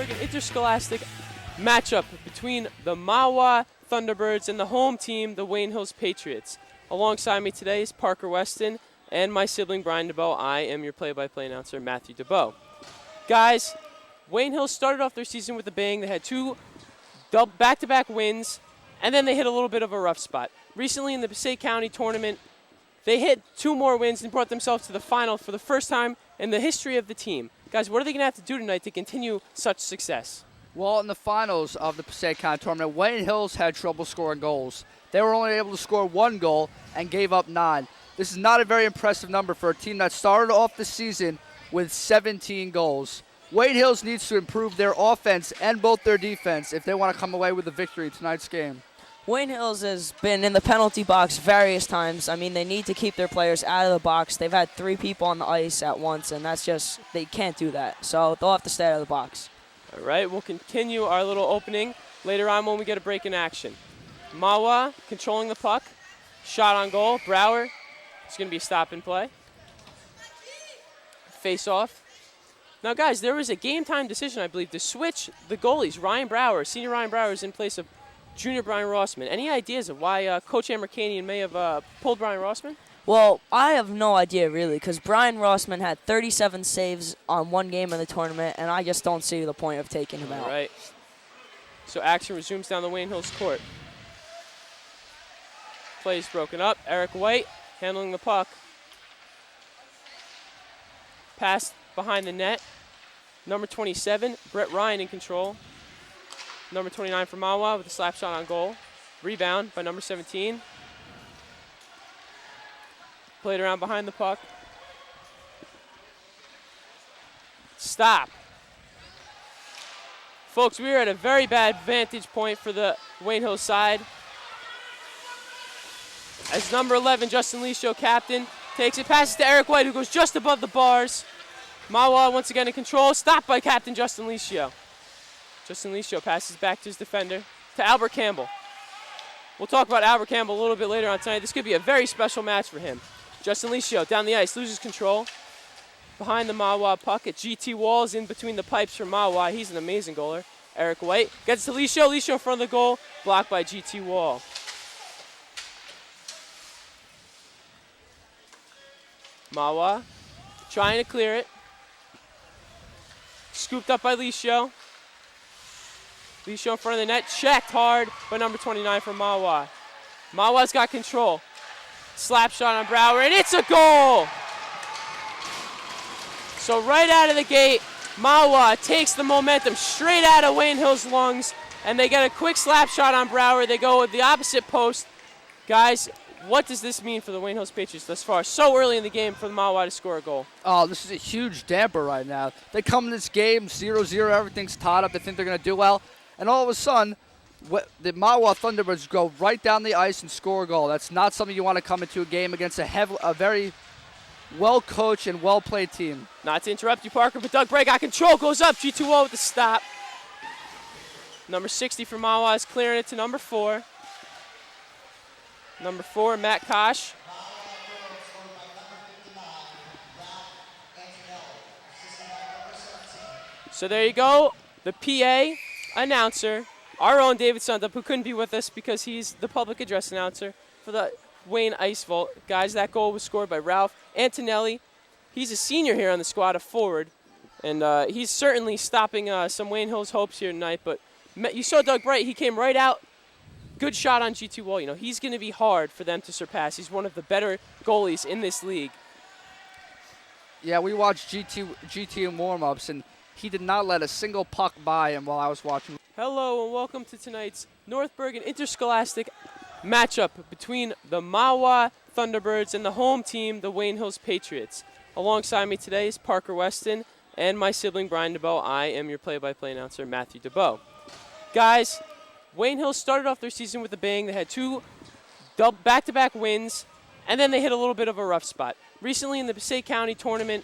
Bergen Interscholastic matchup between the Mahwah Thunderbirds and the home team, the Wayne Hills Patriots. Alongside me today is Parker Weston and my sibling Brian Dubow. I am your play-by-play announcer, Matthew Dubow. Guys, Wayne Hills started off their season with a bang. They had two back-to-back wins, and then they hit a little bit of a rough spot. Recently in the Passaic County tournament, they hit two more wins and brought themselves to the final for the first time in the history of the team. Guys, what are they going to have to do tonight to continue such success? Well, in the finals of the Passaic County tournament, Wayne Hills had trouble scoring goals. They were only able to score one goal and gave up 9. This is not a very impressive number for a team that started off the season with 17 goals. Wayne Hills needs to improve their offense and both their defense if they want to come away with a victory tonight's game. Wayne Hills has been in the penalty box various times. I mean, they need to keep their players out of the box. They've had 3 people on the ice at once, and that's just, they can't do that. So they'll have to stay out of the box. All right, we'll continue our little opening later on when we get a break in action. Mahwah controlling the puck. Shot on goal. Brower. It's going to be a stop and play. Face off. Now, guys, there was a game time decision, I believe, to switch the goalies. Senior Ryan Brower is in place of Junior Brian Rossman. Any ideas of why Coach Amerkanian may have pulled Brian Rossman? Well, I have no idea, really, because Brian Rossman had 37 saves on one game in the tournament, and I just don't see the point of taking him out. All right. So action resumes down the Wayne Hills court. Play is broken up. Eric White handling the puck. Pass behind the net. Number 27, Brett Ryan in control. Number 29 for Mahwah with a slap shot on goal. Rebound by number 17. Played around behind the puck. Stop. Folks, we are at a very bad vantage point for the Wayne Hills side. As number 11, Justin Leisho, captain, takes it, passes to Eric White, who goes just above the bars. Mahwah once again in control, stopped by captain Justin Leisho. Justin Leisho passes back to his defender, to Albert Campbell. We'll talk about Albert Campbell a little bit later on tonight. This could be a very special match for him. Justin Leisho down the ice, loses control. Behind the Mahwah puck at GT Walls, in between the pipes for Mahwah. He's an amazing goaler. Eric White gets to Leisho. Leisho in front of the goal, blocked by GT Wall. Mahwah trying to clear it. Scooped up by Leisho. Leisho in front of the net, checked hard by number 29 for Mahwah. Mahwah's got control. Slap shot on Brower, and it's a goal! So right out of the gate, Mahwah takes the momentum straight out of Wayne Hills' lungs, and they get a quick slap shot on Brower. They go with the opposite post. Guys, what does this mean for the Wayne Hills Patriots thus far? So early in the game for the Mahwah to score a goal. Oh, this is a huge damper right now. They come in this game 0-0, everything's tied up. They think they're going to do well. And all of a sudden, the Mahwah Thunderbirds go right down the ice and score a goal. That's not something you want to come into a game against a very well-coached and well-played team. Not to interrupt you, Parker, but Doug Bray got control, goes up, G2O with the stop. Number 60 for Mahwah is clearing it to number 4. Number 4, Matt Kosh. So there you go, the PA announcer, our own David Sundup, who couldn't be with us because he's the public address announcer for the Wayne Ice Vault. Guys, that goal was scored by Ralph Antonelli. He's a senior here on the squad, a forward, and he's certainly stopping some Wayne Hills hopes here tonight. But you saw Doug Bright, he came right out. Good shot on G2 Wall. You know, he's going to be hard for them to surpass. He's one of the better goalies in this league. Yeah, we watched GT in warm-ups, and he did not let a single puck by him while I was watching. Hello and welcome to tonight's North Bergen Interscholastic matchup between the Mahwah Thunderbirds and the home team, the Wayne Hills Patriots. Alongside me today is Parker Weston and my sibling Brian Dubow. I am your play-by-play announcer, Matthew Dubow. Guys, Wayne Hills started off their season with a bang. They had two back-to-back wins, and then they hit a little bit of a rough spot. Recently in the Passaic County tournament,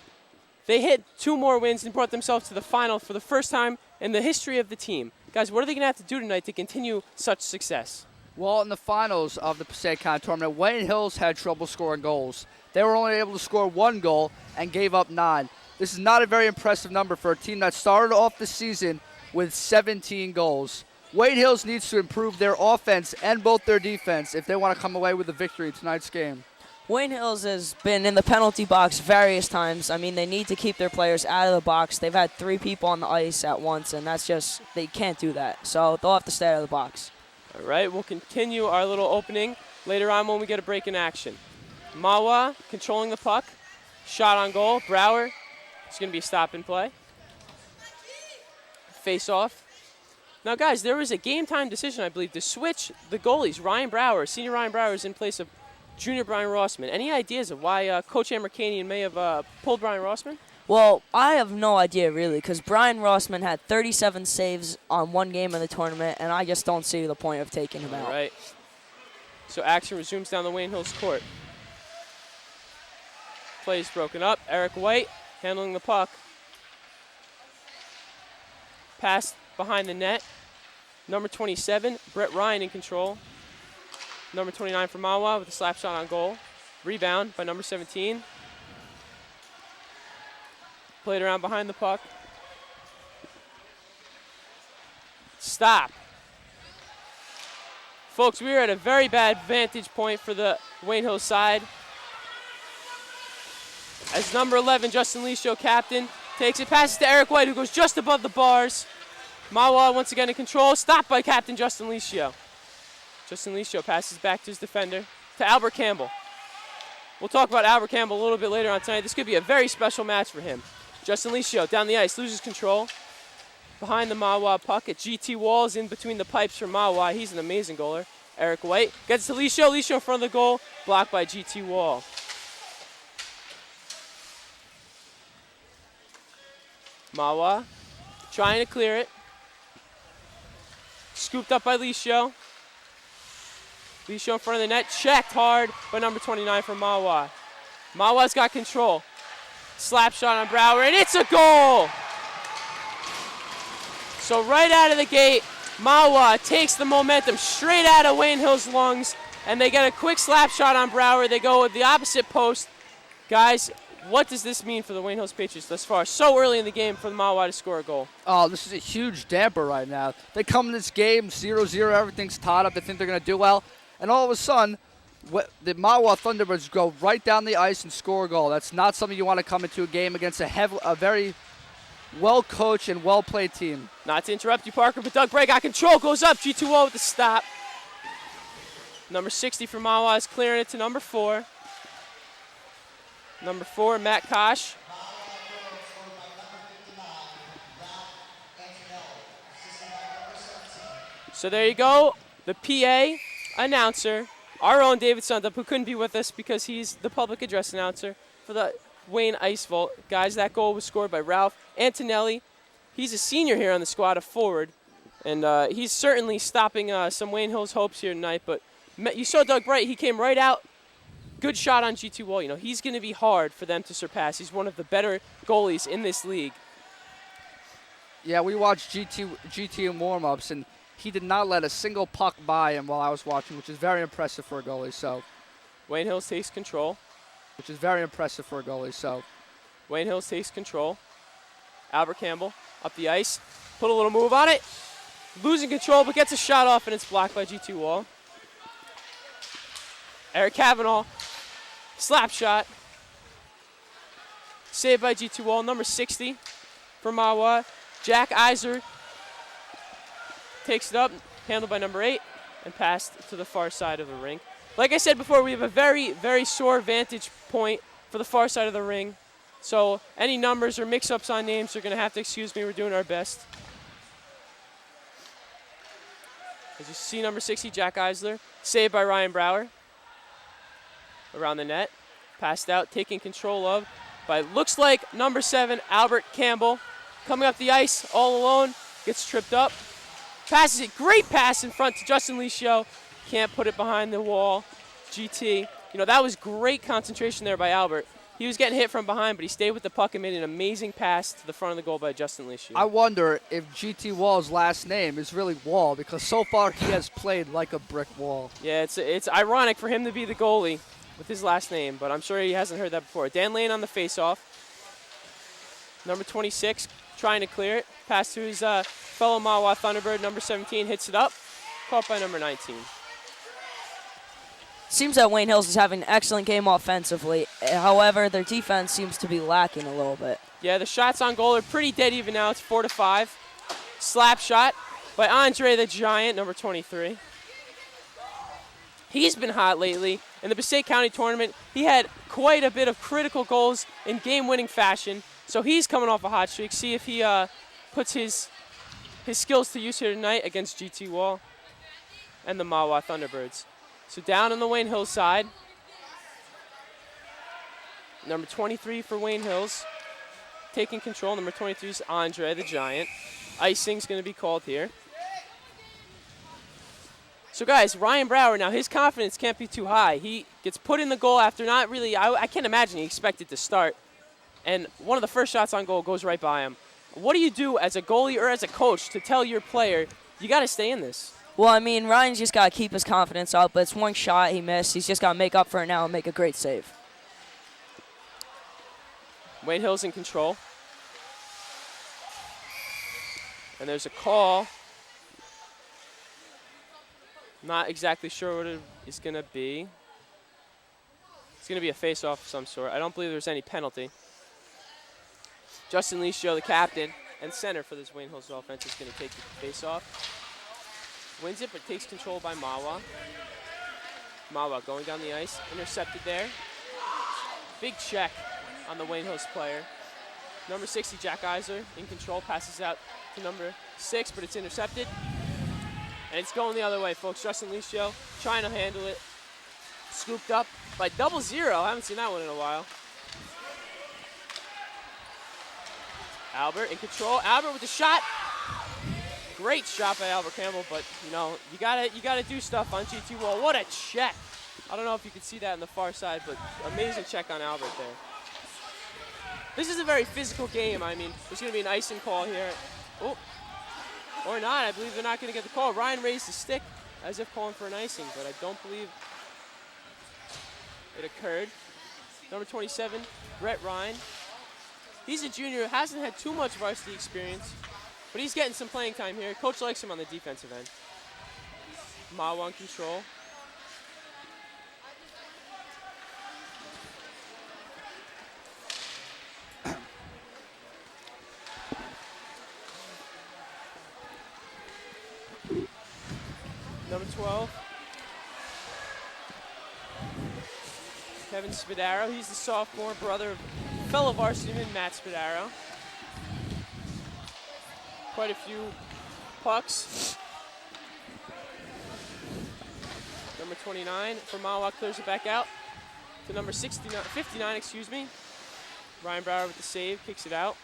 they hit two more wins and brought themselves to the final for the first time in the history of the team. Guys, what are they going to have to do tonight to continue such success? Well, in the finals of the Passaic County tournament, Wayne Hills had trouble scoring goals. They were only able to score one goal and gave up 9. This is not a very impressive number for a team that started off the season with 17 goals. Wayne Hills needs to improve their offense and both their defense if they want to come away with a victory in tonight's game. Wayne Hills has been in the penalty box various times. I mean, they need to keep their players out of the box. They've had 3 people on the ice at once, and that's just, they can't do that. So they'll have to stay out of the box. All right, we'll continue our little opening later on when we get a break in action. Mahwah controlling the puck. Shot on goal. Brower. It's going to be a stop and play. Face off. Now, guys, there was a game-time decision, I believe, to switch the goalies. Senior Ryan Brower is in place of Junior Brian Rossman. Any ideas of why Coach Amerkanian may have pulled Brian Rossman? Well, I have no idea, really, because Brian Rossman had 37 saves on one game of the tournament, and I just don't see the point of taking him out. All right. So action resumes down the Wayne Hills court. Play is broken up. Eric White handling the puck. Pass behind the net. Number 27, Brett Ryan in control. Number 29 for Mahwah with a slap shot on goal. Rebound by number 17. Played around behind the puck. Stop. Folks, we are at a very bad vantage point for the Wayne Hills side. As number 11, Justin Leisho, captain, takes it, passes to Eric White, who goes just above the bars. Mahwah once again in control, stopped by captain Justin Leisho. Justin Leisho passes back to his defender, to Albert Campbell. We'll talk about Albert Campbell a little bit later on tonight. This could be a very special match for him. Justin Leisho down the ice, loses control. Behind the Mahwah puck at GT Walls, in between the pipes for Mahwah. He's an amazing goaler. Eric White gets to Leisho. Leisho in front of the goal, blocked by GT Wall. Mahwah trying to clear it. Scooped up by Leisho. Leisho in front of the net, checked hard by number 29 for Mahwah. Mahwah's got control. Slap shot on Brower, and it's a goal! So right out of the gate, Mahwah takes the momentum straight out of Wayne Hill's lungs, and they get a quick slap shot on Brower. They go with the opposite post. Guys, what does this mean for the Wayne Hills Patriots thus far? So early in the game for the Mahwah to score a goal. Oh, this is a huge damper right now. They come in this game 0-0, everything's tied up. They think they're going to do well. And all of a sudden, the Mahwah Thunderbirds go right down the ice and score a goal. That's not something you want to come into a game against a very well-coached and well-played team. Not to interrupt you, Parker, but Doug Bray got control, goes up, G2O with the stop. Number 60 for Mahwah is clearing it to number 4. Number 4, Matt Kosh. So there you go, the PA announcer, our own David Sundup, who couldn't be with us because he's the public address announcer for the Wayne Ice Vault. Guys, that goal was scored by Ralph Antonelli. He's a senior here on the squad, a forward, and he's certainly stopping some Wayne Hills hopes here tonight. But you saw Doug Bright, he came right out. Good shot on G2 Wall. You know, he's going to be hard for them to surpass. He's one of the better goalies in this league. Yeah, we watched GT in warm-ups, and he did not let a single puck by him while I was watching, which is very impressive for a goalie. So, Wayne Hills takes control. Which is very impressive for a goalie. So, Wayne Hills takes control. Albert Campbell up the ice, put a little move on it, losing control, but gets a shot off, and it's blocked by G2 Wall. Eric Cavanaugh, slap shot, saved by G2 Wall. Number 60 for Mahwah. Jack Iser takes it up, handled by number 8, and passed to the far side of the ring. Like I said before, we have a very, very sore vantage point for the far side of the ring. So any numbers or mix-ups on names are going to have to excuse me. We're doing our best. As you see, number 60, Jack Eisler, saved by Ryan Brower. Around the net, passed out, taking control of by, looks like, number 7, Albert Campbell. Coming up the ice all alone, gets tripped up. Passes it, great pass in front to Justin Leisho. Can't put it behind the wall. GT, you know, that was great concentration there by Albert. He was getting hit from behind, but he stayed with the puck and made an amazing pass to the front of the goal by Justin Leisho. I wonder if GT Wall's last name is really Wall, because so far he has played like a brick wall. Yeah, it's ironic for him to be the goalie with his last name, but I'm sure he hasn't heard that before. Dan Lane on the faceoff. Number 26, trying to clear it. Pass to his fellow Mahwah Thunderbird, number 17, hits it up. Caught by number 19. Seems that Wayne Hills is having an excellent game offensively. However, their defense seems to be lacking a little bit. Yeah, the shots on goal are pretty dead even now. It's 4-5. Slap shot by Andre the Giant, number 23. He's been hot lately. In the Passaic County tournament, he had quite a bit of critical goals in game-winning fashion. So he's coming off a hot streak. See if he puts his skills to use here tonight against GT Wall and the Mahwah Thunderbirds. So down on the Wayne Hills side, number 23 for Wayne Hills, taking control. Number 23 is Andre the Giant. Icing's going to be called here. So guys, Ryan Brower, now his confidence can't be too high. He gets put in the goal after not really, I can't imagine he expected to start. And one of the first shots on goal goes right by him. What do you do as a goalie or as a coach to tell your player, you got to stay in this? Well, I mean, Ryan's just got to keep his confidence up. But it's one shot he missed. He's just got to make up for it now and make a great save. Wayne Hill's in control. And there's a call. Not exactly sure what it is going to be. It's going to be a face-off of some sort. I don't believe there's any penalty. Justin Licio, the captain and center for this Wayne Hills offense, is going to take the face-off. Wins it, but takes control by Mahwah. Mahwah going down the ice, intercepted there. Big check on the Wayne Hills player. Number 60, Jack Eisler, in control, passes out to number 6, but it's intercepted. And it's going the other way, folks. Justin Licio trying to handle it. Scooped up by 00. I haven't seen that one in a while. Albert in control. Albert with the shot. Great shot by Albert Campbell, but you know, you gotta do stuff on GT Wall. What a check. I don't know if you can see that on the far side, but amazing check on Albert there. This is a very physical game. I mean, there's gonna be an icing call here. Oh, or not. I believe they're not gonna get the call. Ryan raised his stick as if calling for an icing, but I don't believe it occurred. Number 27, Brett Ryan. He's a junior, hasn't had too much varsity experience, but he's getting some playing time here. Coach likes him on the defensive end. Mahwah in control. Number 12. Kevin Spadaro. He's the sophomore brother of fellow varsityman Matt Spadaro. Quite a few pucks. Number 29 for Mahwah clears it back out to number 59, excuse me. Ryan Brower with the save, kicks it out.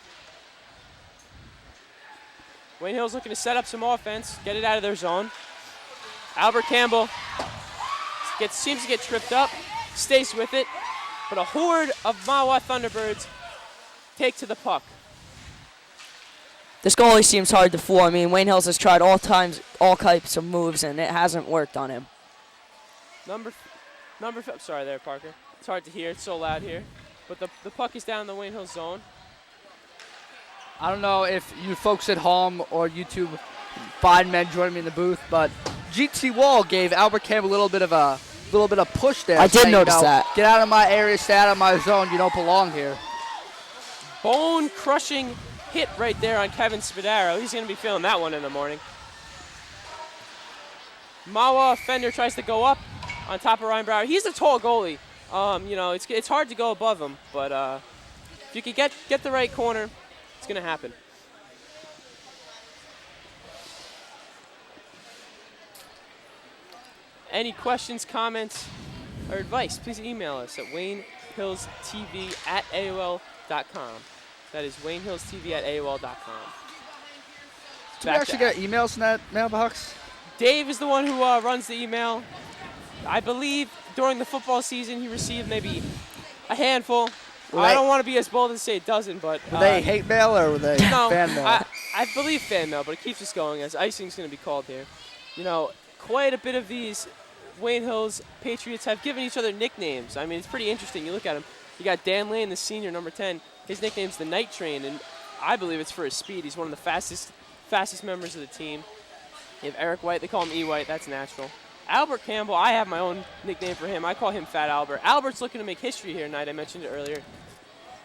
Wayne Hill's looking to set up some offense, get it out of their zone. Albert Campbell seems to get tripped up, stays with it, but a horde of Mahwah Thunderbirds take to the puck. This goalie seems hard to fool. I mean, Wayne Hills has tried all types of moves, and it hasn't worked on him. Sorry there, Parker. It's hard to hear. It's so loud here. But the puck is down in the Wayne Hills zone. I don't know if you folks at home or YouTube find men joining me in the booth, but GT Wall gave Albert Campbell a little bit of push there. I did notice that. Get out of my area, stay out of my zone. You don't belong here. Bone-crushing hit right there on Kevin Spadaro. He's going to be feeling that one in the morning. Mahwah Fender tries to go up on top of Ryan Brower. He's a tall goalie. You know, it's hard to go above him, but if you can get the right corner, it's going to happen. Any questions, comments, or advice, please email us at WayneHillsTV@AOL.com. That is WayneHillsTV@AOL.com. Do we actually get emails in that mailbox? Dave is the one who runs the email. I believe during the football season he received maybe a handful. I don't want to be as bold as say a dozen, but... Were they hate mail or were they fan mail? I believe fan mail, but it keeps us going as icing's going to be called here. You know, quite a bit of these Wayne Hills Patriots have given each other nicknames. I mean, it's pretty interesting. You look at them. You got Dan Lane, the senior, number 10. His nickname's the Night Train, and I believe it's for his speed. He's one of the fastest members of the team. You have Eric White. They call him E. White. That's natural. Albert Campbell, I have my own nickname for him. I call him Fat Albert. Albert's looking to make history here tonight. I mentioned it earlier.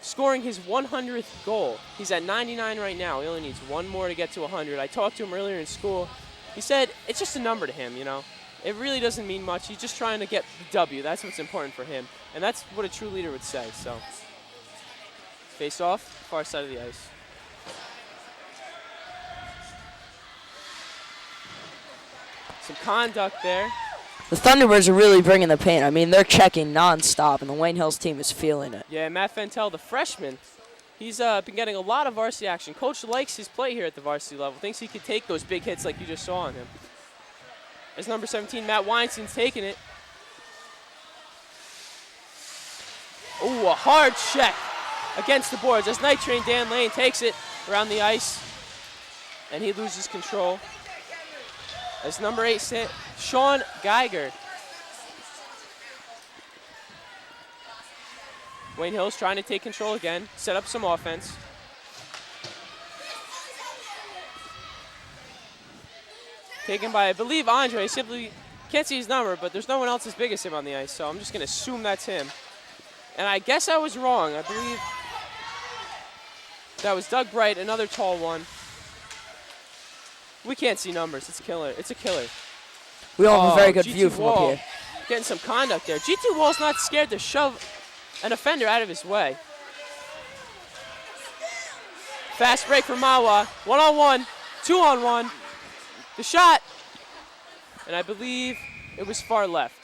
Scoring his 100th goal. He's at 99 right now. He only needs one more to get to 100. I talked to him earlier in school. He said it's just a number to him, you know. It really doesn't mean much. He's just trying to get the W. That's what's important for him. And that's what a true leader would say. So, face off, far side of the ice. Some conduct there. The Thunderbirds are really bringing the pain. I mean, they're checking nonstop, and the Wayne Hills team is feeling it. Yeah, Matt Fentel, the freshman, he's been getting a lot of varsity action. Coach likes his play here at the varsity level. Thinks he could take those big hits like you just saw on him. As number 17, Matt Weinstein's taking it. Ooh, a hard check against the boards. As Night Train Dan Lane takes it around the ice, and he loses control. As number 8, Sean Geiger. Wayne Hills trying to take control again, set up some offense. Taken by, I believe, Andre. Simply can't see his number, but there's no one else as big as him on the ice, so I'm just going to assume that's him. And I guess I was wrong. I believe that was Doug Bright, another tall one. We can't see numbers. It's killer. It's a killer. We all have a very good GT view from up Wall here. Getting some conduct there. GT Wall's not scared to shove an offender out of his way. Fast break for Mahwah. 1-on-1, 2-on-1. The shot. And I believe it was far left.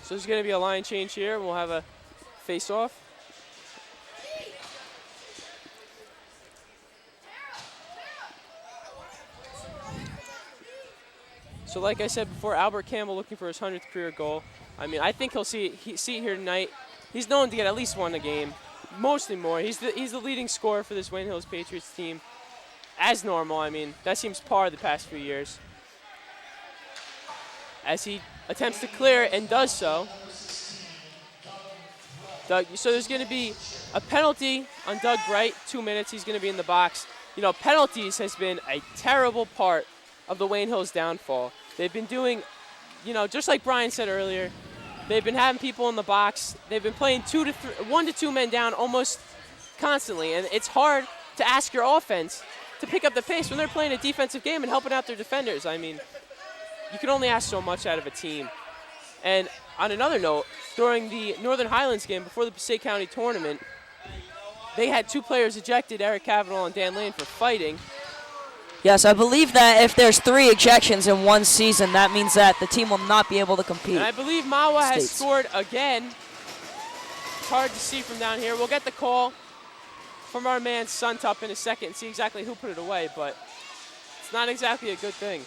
So there's going to be a line change here. We'll have a face-off. So like I said before, Albert Campbell looking for his 100th career goal. I mean, I think he'll see it here tonight. He's known to get at least one a game, mostly more. He's the leading scorer for this Wayne Hills Patriots team. As normal, I mean, that seems par the past few years. As he attempts to clear and does so. So there's going to be a penalty on Doug Bright, 2 minutes. He's going to be in the box. You know, penalties has been a terrible part of the Wayne Hills downfall. They've been doing, you know, just like Brian said earlier, they've been having people in the box. They've been playing 1 to 2 men down almost constantly, and it's hard to ask your offense to pick up the pace when they're playing a defensive game and helping out their defenders. I mean, you can only ask so much out of a team. And on another note, during the Northern Highlands game before the Passaic County tournament, they had 2 players ejected, Eric Cavanaugh and Dan Lane, for fighting. Yes, I believe that if there's 3 ejections in one season, that means that the team will not be able to compete. And I believe Mahwah has scored again. It's hard to see from down here. We'll get the call from our man Suntup in a second and see exactly who put it away, but it's not exactly a good thing.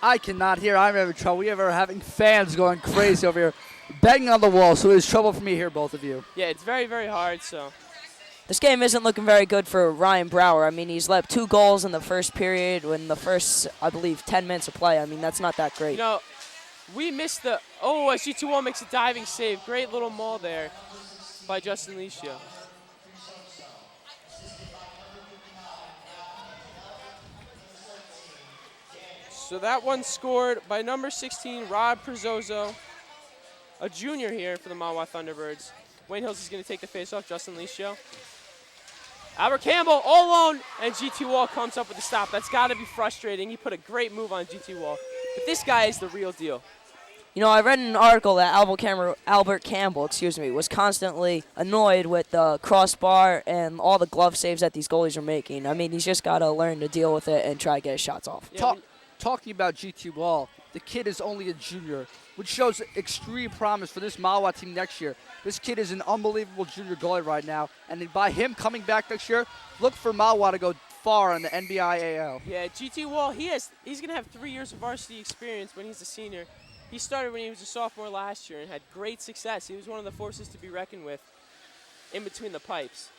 I cannot hear. I'm having trouble. We are having fans going crazy over here, banging on the wall, so there's trouble for me here, both of you. Yeah, it's very, very hard, so. This game isn't looking very good for Ryan Brower. I mean, he's let 2 goals in the first period in the first, I believe, 10 minutes of play. I mean, that's not that great. You know, we missed the, SG2-1 makes a diving save. Great little maul there by Justin Licio. So that one scored by number 16, Rob Prezzoso, a junior here for the Mahwah Thunderbirds. Wayne Hills is going to take the face-off, Justin Licio. Albert Campbell all alone, and GT Wall comes up with the stop. That's got to be frustrating. He put a great move on GT Wall. But this guy is the real deal. You know, I read an article that Albert Campbell, was constantly annoyed with the crossbar and all the glove saves that these goalies are making. I mean, he's just got to learn to deal with it and try to get his shots off. Yeah, Talking about GT Wall, the kid is only a junior, which shows extreme promise for this Mahwah team next year. This kid is an unbelievable junior goalie right now, and by him coming back next year, look for Mahwah to go far in the NBIAL. Yeah, GT Wall, he's going to have 3 years of varsity experience when he's a senior. He started when he was a sophomore last year and had great success. He was one of the forces to be reckoned with in between the pipes.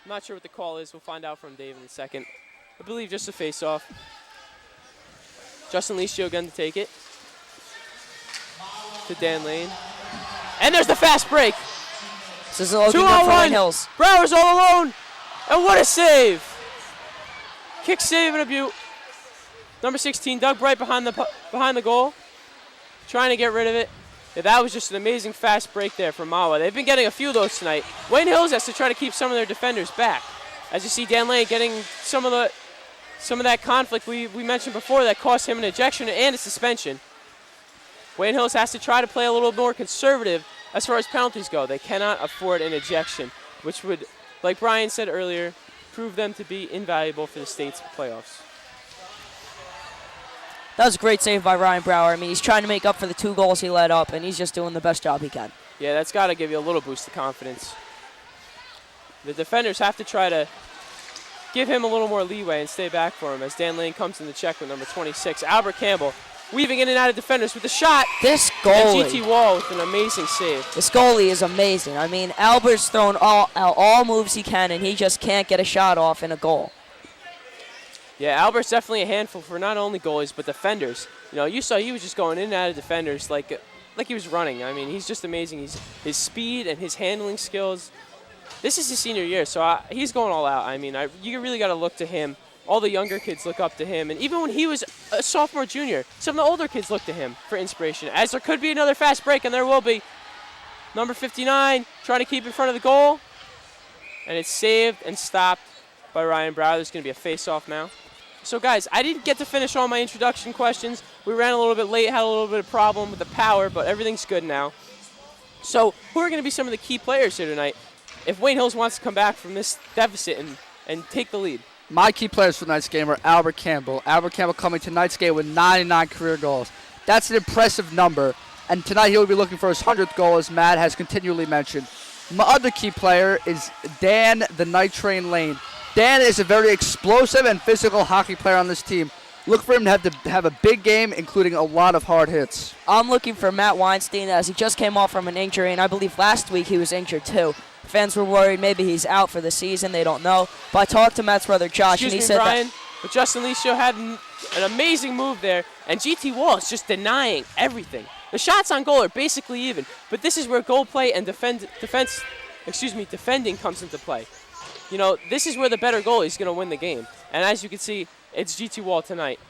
I'm not sure what the call is. We'll find out from Dave in a second. I believe just a face-off. Justin Licio again to take it. To Dan Lane. And there's the fast break. This is looking good for Wayne Hills. Brower's all alone. And what a save. Kick save and a beaut. Number 16, Doug Bright behind the goal. Trying to get rid of it. Yeah, that was just an amazing fast break there from Mahwah. They've been getting a few of those tonight. Wayne Hills has to try to keep some of their defenders back. As you see, Dan Lane getting some of that conflict we mentioned before that cost him an ejection and a suspension. Wayne Hills has to try to play a little more conservative as far as penalties go. They cannot afford an ejection, which would, like Brian said earlier, prove them to be invaluable for the state's playoffs. That was a great save by Ryan Brower. I mean, he's trying to make up for the 2 goals he let up, and he's just doing the best job he can. Yeah, that's got to give you a little boost of confidence. The defenders have to try to give him a little more leeway and stay back for him as Dan Lane comes in the check with number 26, Albert Campbell, weaving in and out of defenders with a shot. This goalie. And GT Wall with an amazing save. This goalie is amazing. I mean, Albert's thrown all moves he can, and he just can't get a shot off in a goal. Yeah, Albert's definitely a handful for not only goalies but defenders. You know, you saw he was just going in and out of defenders like he was running. I mean, he's just amazing. His speed and his handling skills. This is his senior year, so he's going all out. I mean, you really got to look to him. All the younger kids look up to him. And even when he was a sophomore, junior, some of the older kids look to him for inspiration, as there could be another fast break, and there will be. Number 59 trying to keep in front of the goal. And it's saved and stopped by Ryan Brower. There's going to be a face-off now. So, guys, I didn't get to finish all my introduction questions. We ran a little bit late, had a little bit of problem with the power, but everything's good now. So, who are going to be some of the key players here tonight if Wayne Hills wants to come back from this deficit and take the lead? My key players for tonight's game are Albert Campbell. Albert Campbell coming to tonight's game with 99 career goals. That's an impressive number. And tonight he will be looking for his 100th goal, as Matt has continually mentioned. My other key player is Dan the Night Train Lane. Dan is a very explosive and physical hockey player on this team. Look for him to have a big game, including a lot of hard hits. I'm looking for Matt Weinstein, as he just came off from an injury, and I believe last week he was injured too. Fans were worried maybe he's out for the season. They don't know. But I talked to Matt's brother Josh, and he said Brian, that. But Justin Licio had an amazing move there, and GT Wall is just denying everything. The shots on goal are basically even, but this is where goal play and defending comes into play. You know, this is where the better goalie is going to win the game. And as you can see, it's GT Wall tonight.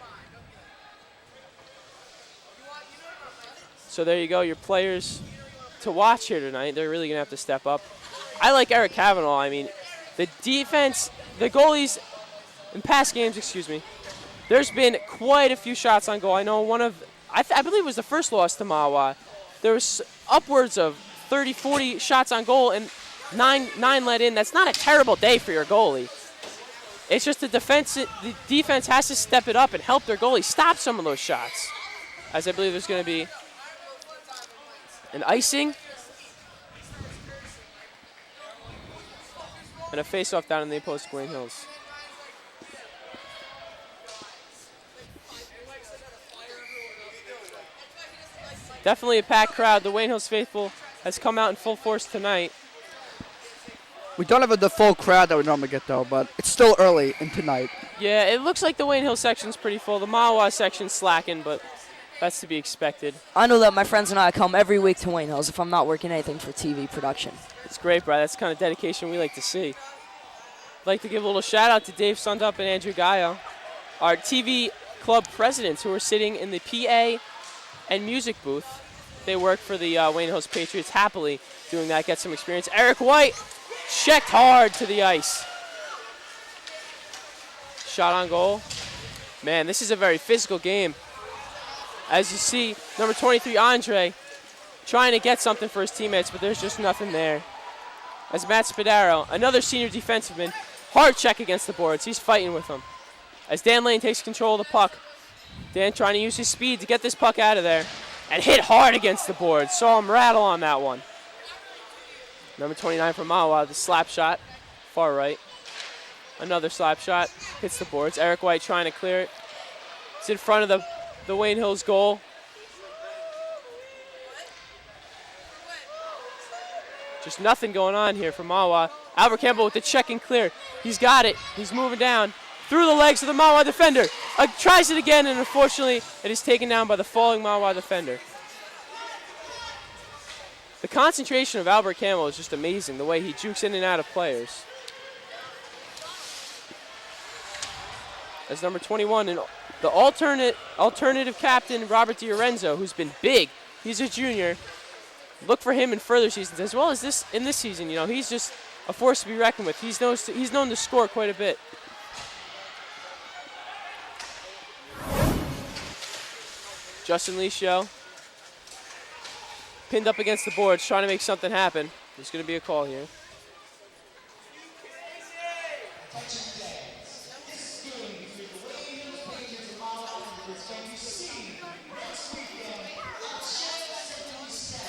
So there you go, your players to watch here tonight. They're really going to have to step up. I like Eric Cavanaugh. I mean, the defense, the goalies in past games, there's been quite a few shots on goal. I know I believe it was the first loss to Mahwah. There was upwards of 30, 40 shots on goal and nine let in. That's not a terrible day for your goalie. It's just the defense has to step it up and help their goalie stop some of those shots. As I believe there's going to be an icing and a face-off down in the opposed Wayne Hills. Definitely a packed crowd. The Wayne Hills faithful has come out in full force tonight. We don't have the full crowd that we normally get, though, but it's still early in tonight. Yeah, it looks like the Wayne Hills section's pretty full. The Mahwah section's slacking, but that's to be expected. I know that my friends and I come every week to Wayne Hills if I'm not working anything for TV production. It's great, Brad. That's the kind of dedication we like to see. I'd like to give a little shout-out to Dave Sundup and Andrew Gaio, our TV club presidents who are sitting in the PA and music booth. They work for the Wayne Hills Patriots, happily doing that, get some experience. Eric White checked hard to the ice. Shot on goal. Man, this is a very physical game. As you see, number 23, Andre, trying to get something for his teammates, but there's just nothing there. As Matt Spadaro, another senior defenseman, hard check against the boards. He's fighting with them. As Dan Lane takes control of the puck. Dan trying to use his speed to get this puck out of there and hit hard against the boards. Saw him rattle on that one. Number 29 from Mahwah, the slap shot, far right. Another slap shot, hits the boards. Eric White trying to clear it. It's in front of the Wayne Hills goal. Just nothing going on here for Mahwah. Albert Campbell with the check and clear. He's got it. He's moving down. through the legs of the Mahwah defender. Tries it again, and unfortunately, it is taken down by the falling Mahwah defender. The concentration of Albert Campbell is just amazing, the way he jukes in and out of players. As number 21, and the alternative captain, Robert DiOrenzo, who's been big. He's a junior. Look for him in further seasons, as well as in this season. You know, he's just a force to be reckoned with. He's known to score quite a bit. Justin Licio pinned up against the boards, trying to make something happen. There's going to be a call here.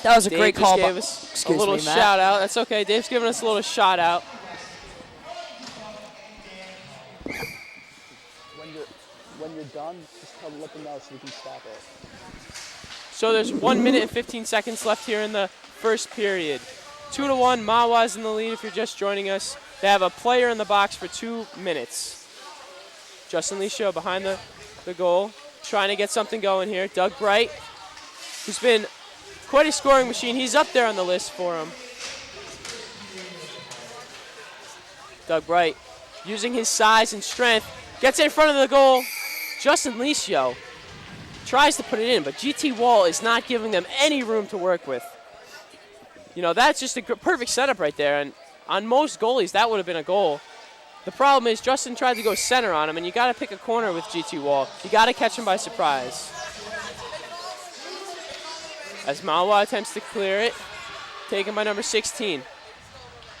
That was a great call. Dave just gave us a little shout out. That's okay. Dave's giving us a little shout out. When you're done, just let them know so we can stop it. So there's 1 minute and 15 seconds left here in the first period. 2-1, Mahwah's in the lead if you're just joining us. They have a player in the box for 2 minutes. Justin Licio behind the goal, trying to get something going here. Doug Bright, who's been quite a scoring machine. He's up there on the list for him. Doug Bright, using his size and strength, gets in front of the goal. Justin Licio tries to put it in, but GT Wall is not giving them any room to work with. You know, that's just a perfect setup right there, and on most goalies, that would have been a goal. The problem is Justin tried to go center on him, and you got to pick a corner with GT Wall. You got to catch him by surprise. As Mahwah attempts to clear it, taken by number 16.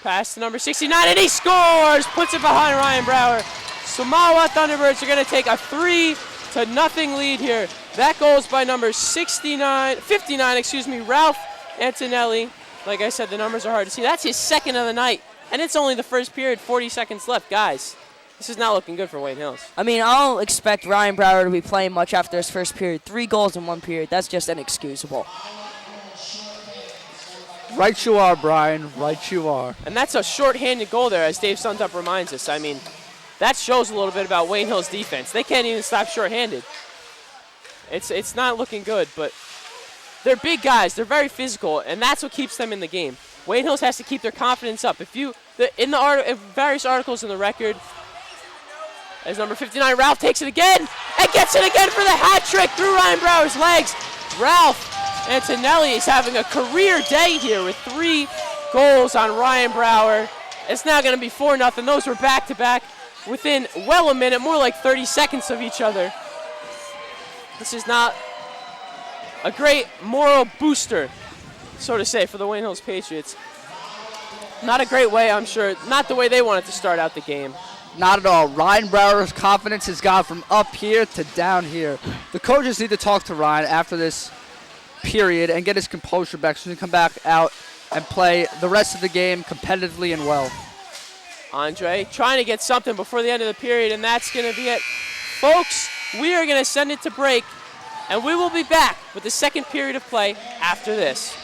Pass to number 69, and he scores! Puts it behind Ryan Brower. So Mahwah Thunderbirds are going to take a 3-0 lead here. That goal is by number 59, Ralph Antonelli. Like I said, the numbers are hard to see. That's his second of the night, and it's only the first period, 40 seconds left. Guys, this is not looking good for Wayne Hills. I mean, I don't expect Ryan Brower to be playing much after his first period. 3 goals in 1 period, that's just inexcusable. Right you are, Brian. Right you are. And that's a short-handed goal there, as Dave Suntup reminds us. I mean, that shows a little bit about Wayne Hill's defense. They can't even stop short-handed. It's not looking good, but they're big guys. They're very physical, and that's what keeps them in the game. Wayne Hills has to keep their confidence up. In various articles in the record, as number 59, Ralph takes it again and gets it again for the hat trick through Ryan Brower's legs. Ralph Antonelli is having a career day here with 3 goals on Ryan Brower. It's now going to be 4-0. Those were back-to-back within well a minute, more like 30 seconds of each other. This is not a great moral booster, so to say, for the Wayne Hills Patriots. Not a great way, I'm sure. Not the way they wanted to start out the game. Not at all. Ryan Brower's confidence has gone from up here to down here. The coaches need to talk to Ryan after this period and get his composure back so he can come back out and play the rest of the game competitively and well. Andre trying to get something before the end of the period, and that's going to be it. Folks, we are going to send it to break, and we will be back with the second period of play after this.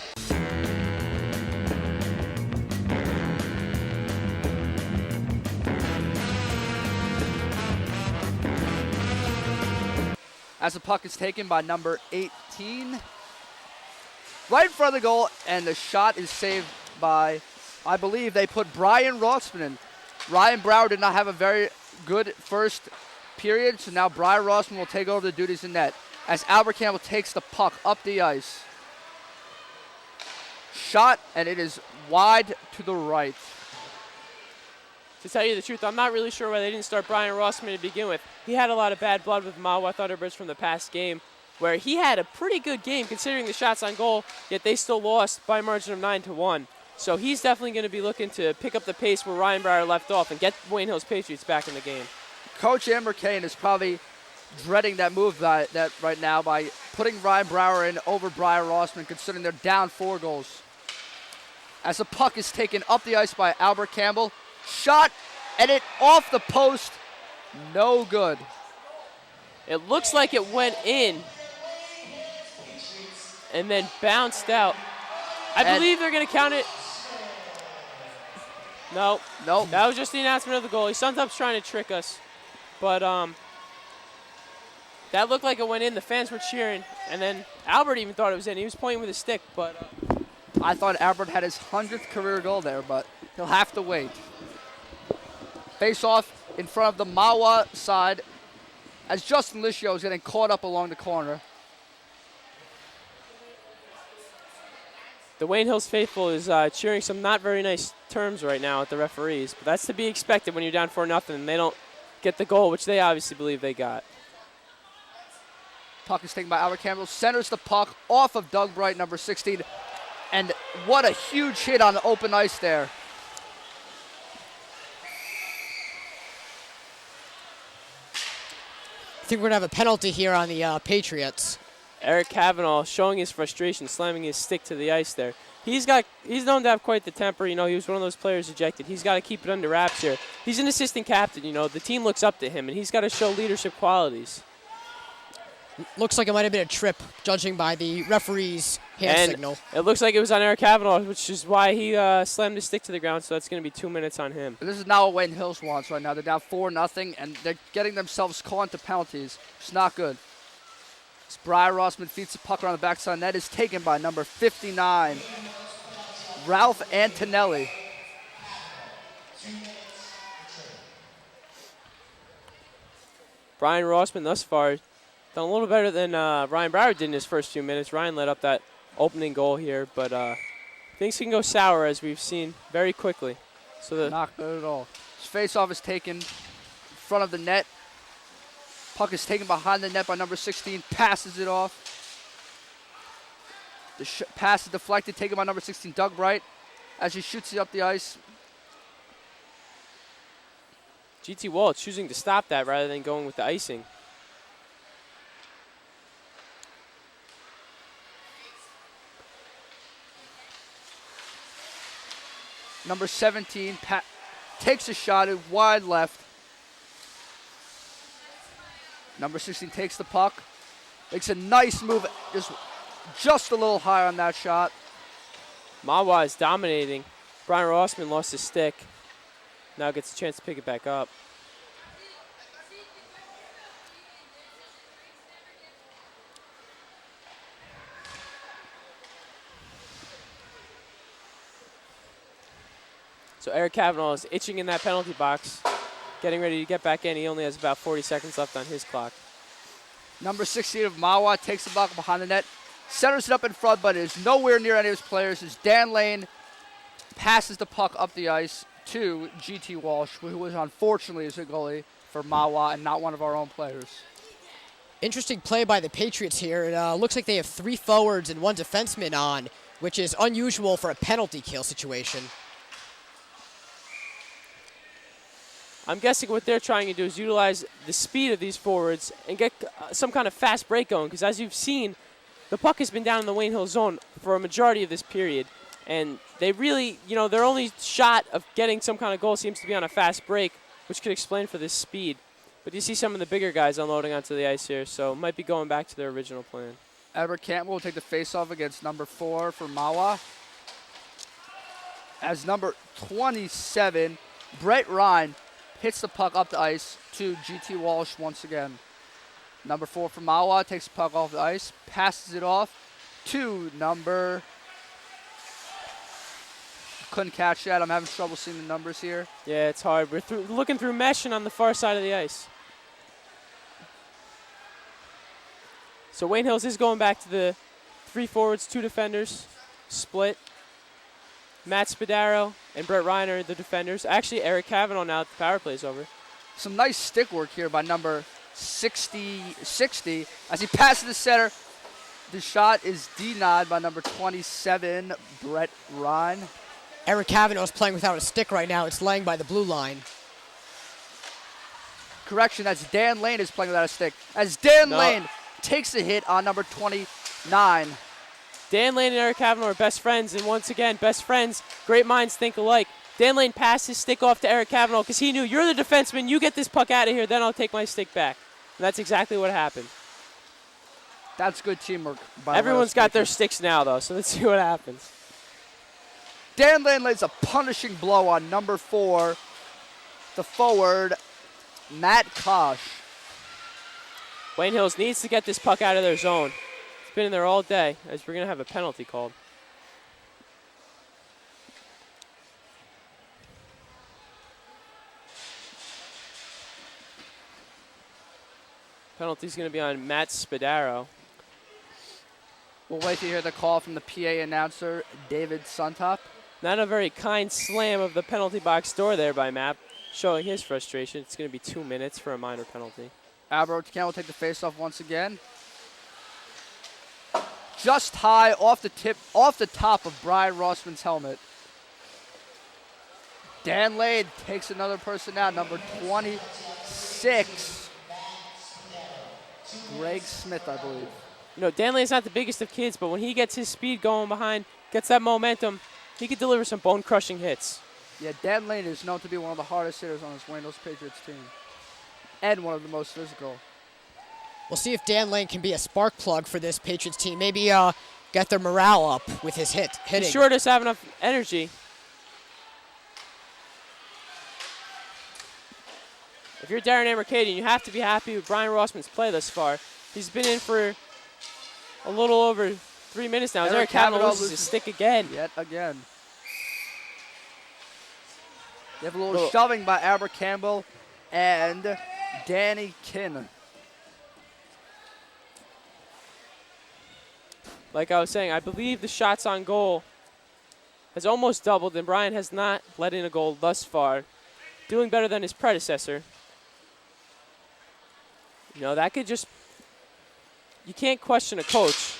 As the puck is taken by number 18. Right in front of the goal, and the shot is saved by, I believe they put Brian Rossman in. Ryan Brower did not have a very good first period, so now Brian Rossman will take over the duties in net as Albert Campbell takes the puck up the ice. Shot, and it is wide to the right. To tell you the truth, I'm not really sure why they didn't start Brian Rossman to begin with. He had a lot of bad blood with Mahwah Thunderbirds from the past game, where he had a pretty good game considering the shots on goal, yet they still lost by a margin of 9-1. So he's definitely going to be looking to pick up the pace where Ryan Brower left off and get Wayne Hills Patriots back in the game. Coach Amber Kane is probably dreading that move that right now by putting Ryan Brower in over Brian Rossman, considering they're down 4 goals. As the puck is taken up the ice by Albert Campbell, shot, and it off the post, no good. It looks like it went in and then bounced out. I believe they're going to count it. No. Nope. That was just the announcement of the goalie. Suntup's trying to trick us. but that looked like it went in. The fans were cheering, and then Albert even thought it was in. He was pointing with a stick, but I thought Albert had his 100th career goal there, but he'll have to wait. Face off in front of the Mahwah side as Justin Lischio is getting caught up along the corner. the Wayne Hills faithful is cheering some not very nice terms right now at the referees, but that's to be expected when you're down 4-0 and they don't get the goal, which they obviously believe they got. Puck is taken by Albert Campbell, centers the puck off of Doug Bright, number 16, and what a huge hit on the open ice there. I think we're going to have a penalty here on the Patriots. Eric Cavanaugh showing his frustration, slamming his stick to the ice there. He's known to have quite the temper. You know, he was one of those players ejected. He's got to keep it under wraps here. He's an assistant captain. You know, the team looks up to him, and he's got to show leadership qualities. Looks like it might have been a trip, judging by the referee's hand signal. It looks like it was on Eric Cavanaugh, which is why he slammed his stick to the ground, so that's going to be 2 minutes on him. This is now what Wayne Hills wants right now. They're down 4-0, and they're getting themselves caught into penalties. It's not good. As Briar Rossman feeds the puck around the backside, and that is taken by number 59, Ralph Antonelli. Brian Rossman thus far done a little better than Ryan Broward did in his first few minutes. Ryan led up that opening goal here, but things can go sour as we've seen very quickly. So Not good at all. His face-off is taken in front of the net. Puck is taken behind the net by number 16, passes it off. The pass is deflected, taken by number 16, Doug Bright, as he shoots it up the ice. GT Wall choosing to stop that rather than going with the icing. Number 17 takes a shot at wide left. Number 16 takes the puck, makes a nice move, just a little high on that shot. Mahwah is dominating. Brian Rossman lost his stick. Now gets a chance to pick it back up. So Eric Cavanaugh is itching in that penalty box, getting ready to get back in. He only has about 40 seconds left on his clock. Number 16 of Mahwah takes the puck behind the net, centers it up in front, but is nowhere near any of his players. As Dan Lane passes the puck up the ice to GT Walsh, who was unfortunately is a goalie for Mahwah and not one of our own players. Interesting play by the Patriots here. It looks like they have 3 forwards and 1 defenseman on, which is unusual for a penalty kill situation. I'm guessing what they're trying to do is utilize the speed of these forwards and get some kind of fast break going, because as you've seen, the puck has been down in the Wayne Hill zone for a majority of this period, and they really, you know, their only shot of getting some kind of goal seems to be on a fast break, which could explain for this speed. But you see some of the bigger guys unloading onto the ice here, so might be going back to their original plan. Albert Campbell will take the face-off against number 4 for Mahwah. As number 27, Brett Ryan, hits the puck up the ice to GT Walsh once again. Number 4 for Mahwah takes the puck off the ice, passes it off to number... Couldn't catch that. I'm having trouble seeing the numbers here. Yeah, it's hard. We're looking through mesh and on the far side of the ice. So Wayne Hills is going back to the 3 forwards, 2 defenders, split. Matt Spadaro and Brett Ryan are the defenders. Actually, Eric Cavanaugh now that the power play is over. Some nice stick work here by number 60 as he passes the center. The shot is denied by number 27, Brett Ryan. Eric Cavanaugh is playing without a stick right now. It's laying by the blue line. Correction, that's Dan Lane is playing without a stick. As Dan Lane takes a hit on number 29. Dan Lane and Eric Cavanaugh are best friends, and once again, best friends, great minds think alike. Dan Lane passed his stick off to Eric Cavanaugh because he knew, you're the defenseman, you get this puck out of here, then I'll take my stick back. And that's exactly what happened. That's good teamwork. Everyone's got their sticks now, though, so let's see what happens. Dan Lane lays a punishing blow on number 4, the forward, Matt Kosh. Wayne Hills needs to get this puck out of their zone. It's been in there all day, as we're going to have a penalty called. Penalty's going to be on Matt Spadaro. We'll wait to hear the call from the PA announcer, David Suntop. Not a very kind slam of the penalty box door there by Matt, showing his frustration. It's going to be 2 minutes for a minor penalty. Albert Campbell will take the faceoff once again. Just high off the top of Brian Rossman's helmet. Dan Lade takes another person out, number 26. Greg Smith, I believe. You know, Danley's not the biggest of kids, but when he gets his speed going behind, gets that momentum, he could deliver some bone-crushing hits. Yeah, Dan Lane is known to be one of the hardest hitters on this Wayne Hills Patriots team. And one of the most physical. We'll see if Dan Lane can be a spark plug for this Patriots team. Maybe get their morale up with his hitting. He sure does have enough energy. If you're Darren Amercadian, you have to be happy with Brian Rossman's play thus far. He's been in for a little over 3 minutes now. Eric Cavanaugh loses his stick again. Yet again. They have a little shoving by Albert Campbell and Danny Kinn. Like I was saying, I believe the shots on goal has almost doubled, and Brian has not let in a goal thus far. Doing better than his predecessor. You know, that could just... You can't question a coach.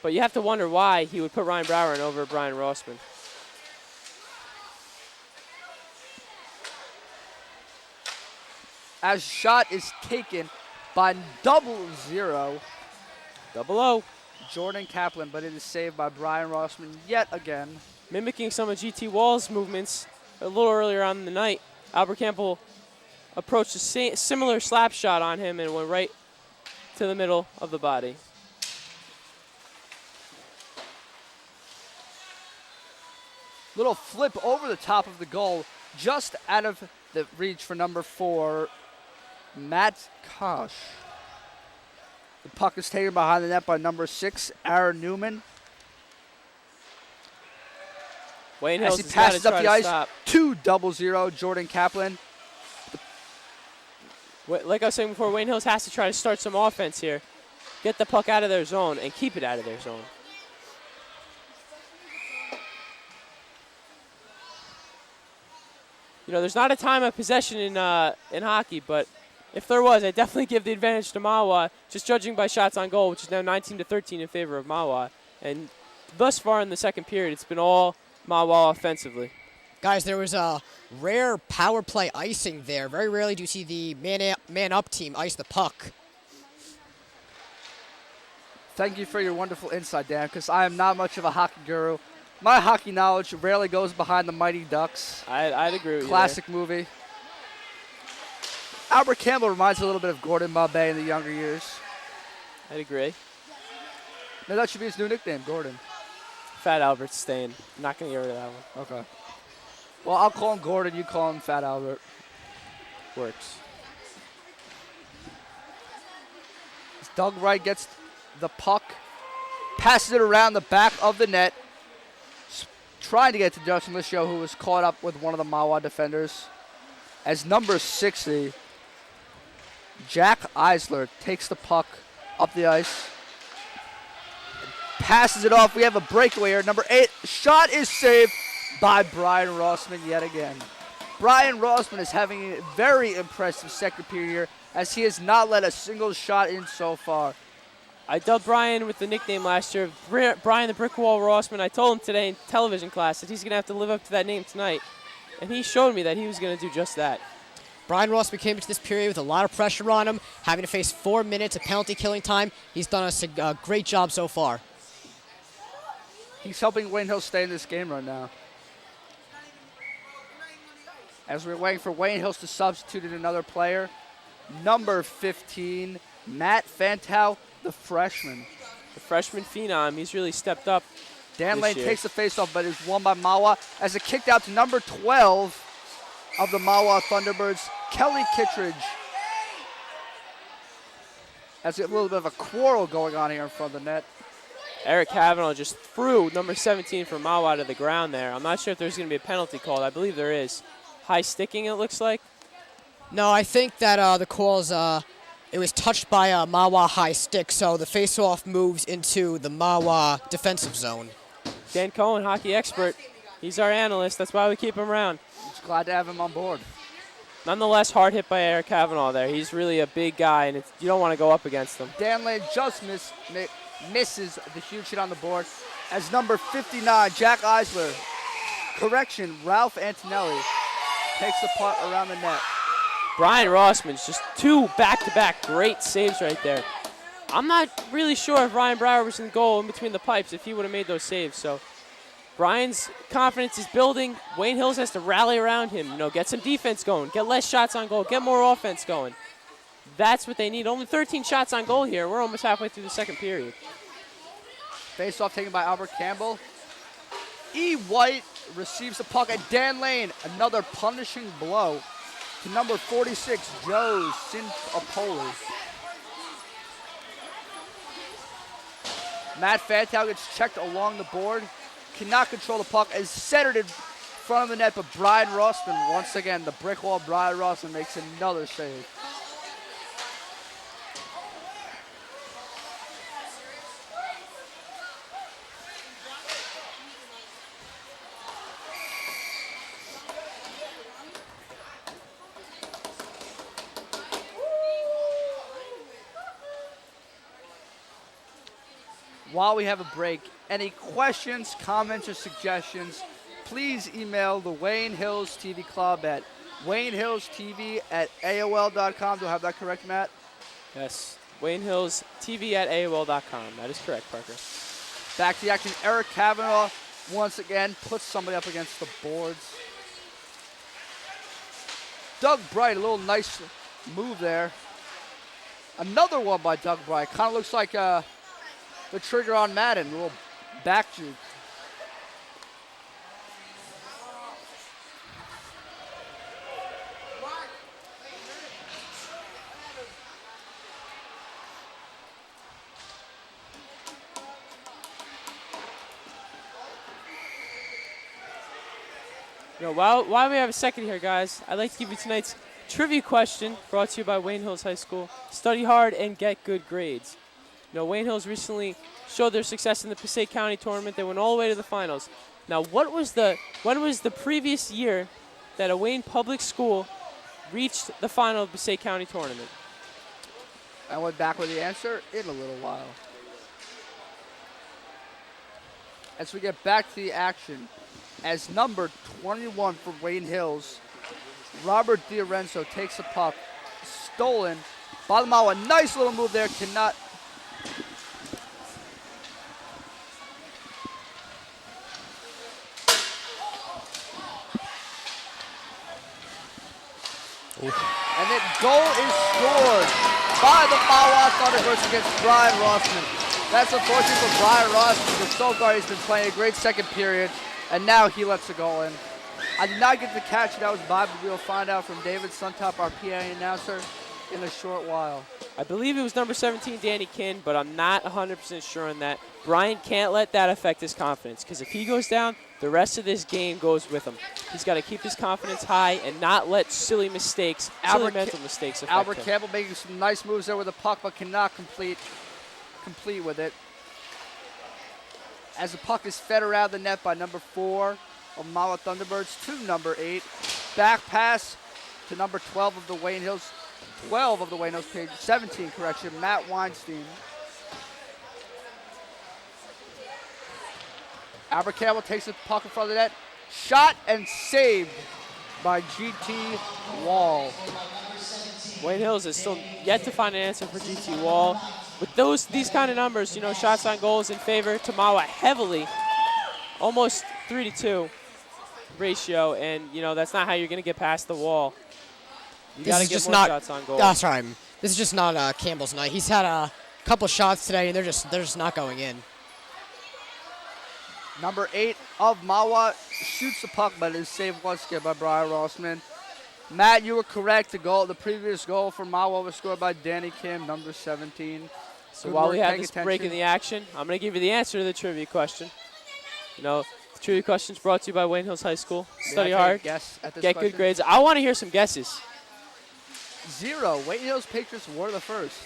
But you have to wonder why he would put Ryan Brower in over Brian Rossman. As shot is taken by 0-0. 0-0. Jordan Kaplan, but it is saved by Brian Rossman yet again. Mimicking some of GT Wall's movements a little earlier on in the night, Albert Campbell approached a similar slap shot on him and went right to the middle of the body. Little flip over the top of the goal, just out of the reach for number 4, Matt Kosh. The puck is taken behind the net by number 6, Aaron Newman. Wayne As Hills he passes up the ice stop. to 0-0, Jordan Kaplan. Like I was saying before, Wayne Hills has to try to start some offense here. Get the puck out of their zone and keep it out of their zone. You know, there's not a time of possession in hockey, but if there was, I'd definitely give the advantage to Mahwah, just judging by shots on goal, which is now 19-13 in favor of Mahwah. And thus far in the second period, it's been all Mahwah offensively. Guys, there was a rare power play icing there. Very rarely do you see the man-up team ice the puck. Thank you for your wonderful insight, Dan, because I am not much of a hockey guru. My hockey knowledge rarely goes behind the Mighty Ducks. I'd agree with you. Classic movie. Albert Campbell reminds me a little bit of Gordon Bombay in the younger years. I'd agree. Maybe that should be his new nickname, Gordon. Fat Albert's staying. I'm not going to get rid of that one. Okay. Well, I'll call him Gordon. You call him Fat Albert. Works. As Doug Wright gets the puck, passes it around the back of the net, trying to get to Justin Liscio, who was caught up with one of the Mahwah defenders. As number 60, Jack Eisler takes the puck up the ice, passes it off. We have a breakaway here. Number 8, shot is saved by Brian Rossman yet again. Brian Rossman is having a very impressive second period here, as he has not let a single shot in so far. I dubbed Brian with the nickname last year, Brian the Brick Wall Rossman. I told him today in television class that he's going to have to live up to that name tonight. And he showed me that he was going to do just that. Brian Rossman came into this period with a lot of pressure on him, having to face 4 minutes of penalty killing time. He's done a great job so far. He's helping Wayne Hills stay in this game right now. As we're waiting for Wayne Hills to substitute in another player, number 15, Matt Fantow, the freshman. The freshman phenom, he's really stepped up. Dan this Lane year. takes the faceoff, but is won by Mahwah as it kicked out to number 12, of the Mahwah Thunderbirds, Kelly Kittredge. That's a little bit of a quarrel going on here in front of the net. Eric Kavanaugh just threw number 17 for Mahwah to the ground there. I'm not sure if there's going to be a penalty called. I believe there is. High sticking, it looks like. No, I think that the call's it was touched by a Mahwah high stick, so the face-off moves into the Mahwah defensive zone. Dan Cohen, hockey expert. He's our analyst. That's why we keep him around. Just glad to have him on board. Nonetheless, hard hit by Eric Kavanaugh there. He's really a big guy, and you don't want to go up against him. Dan Lane just misses the huge hit on the board as number 59, Jack Eisler, Ralph Antonelli, takes the putt around the net. Brian Rossman's just two back-to-back great saves right there. I'm not really sure if Ryan Brower was in goal in between the pipes if he would have made those saves. So Brian's confidence is building. Wayne Hills has to rally around him, get some defense going, get less shots on goal, get more offense going. That's what they need. Only 13 shots on goal here. We're almost halfway through the second period. Face-off taken by Albert Campbell. E. White receives the puck, and Dan Lane, another punishing blow to number 46, Joe Sinopoulos. Matt Fantal gets checked along the board. Cannot control the puck as centered in front of the net, but Brian Rossman, once again, the brick wall Brian Rossman makes another save. While we have a break, any questions, comments, or suggestions, please email the Wayne Hills TV Club at WayneHillsTV@AOL.com. Do I have that correct, Matt? Yes, WayneHillsTV@AOL.com. That is correct, Parker. Back to the action. Eric Kavanaugh once again puts somebody up against the boards. Doug Bright, a little nice move there. Another one by Doug Bright. Kind of looks like the trigger on Madden, a little back juke. While we have a second here, guys, I'd like to give you tonight's trivia question brought to you by Wayne Hills High School. Study hard and get good grades. Wayne Hills recently showed their success in the Passaic County tournament. They went all the way to the finals. Now, when was the previous year that a Wayne public school reached the final of the Passaic County tournament? I went back with the answer in a little while. As we get back to the action, as number 21 for Wayne Hills, Robert DiRenzo takes the puck, stolen by the Mahwah. Nice little move there, cannot. And the goal is scored by the Mahwah Thunderbirds against Brian Rossman. That's unfortunate for Brian Rossman, because so far he's been playing a great second period, and now he lets the goal in. I did not get the catch that was by, but we'll find out from David Suntop, our PA announcer, in a short while. I believe it was number 17, Danny Kinn, but I'm not 100% sure on that. Brian can't let that affect his confidence, because if he goes down, the rest of this game goes with him. He's got to keep his confidence high and not let silly mental mistakes affect Albert him. Campbell making some nice moves there with the puck, but cannot complete with it. As the puck is fed around the net by number 4 of Mahwah Thunderbirds to number 8. Back pass to number 12 of the Wayne Hills page, 17, correction, Matt Weinstein. Albert Campbell takes the puck in front of the net. Shot and saved by GT Wall. Wayne Hills is still yet to find an answer for GT Wall. With these kind of numbers, shots on goal is in favor to Mahwah heavily. Almost 3-2 ratio, and, that's not how you're going to get past the wall. You got to get more shots on goal. That's right. This is just not Campbell's night. He's had a couple shots today, and they're just not going in. Number 8 of Mahwah shoots the puck, but is saved once again by Brian Rossman. Matt, you were correct. The previous goal for Mahwah was scored by Danny Kim, number 17. So Good while work we have paying this attention. break in the action, I'm going to give you the answer to the trivia question. You know, the trivia question is brought to you by Wayne Hills High School. Study May I take a hard, guess at this get question? good grades. I want to hear some guesses. 0. Wayne Hills Patriots were the first.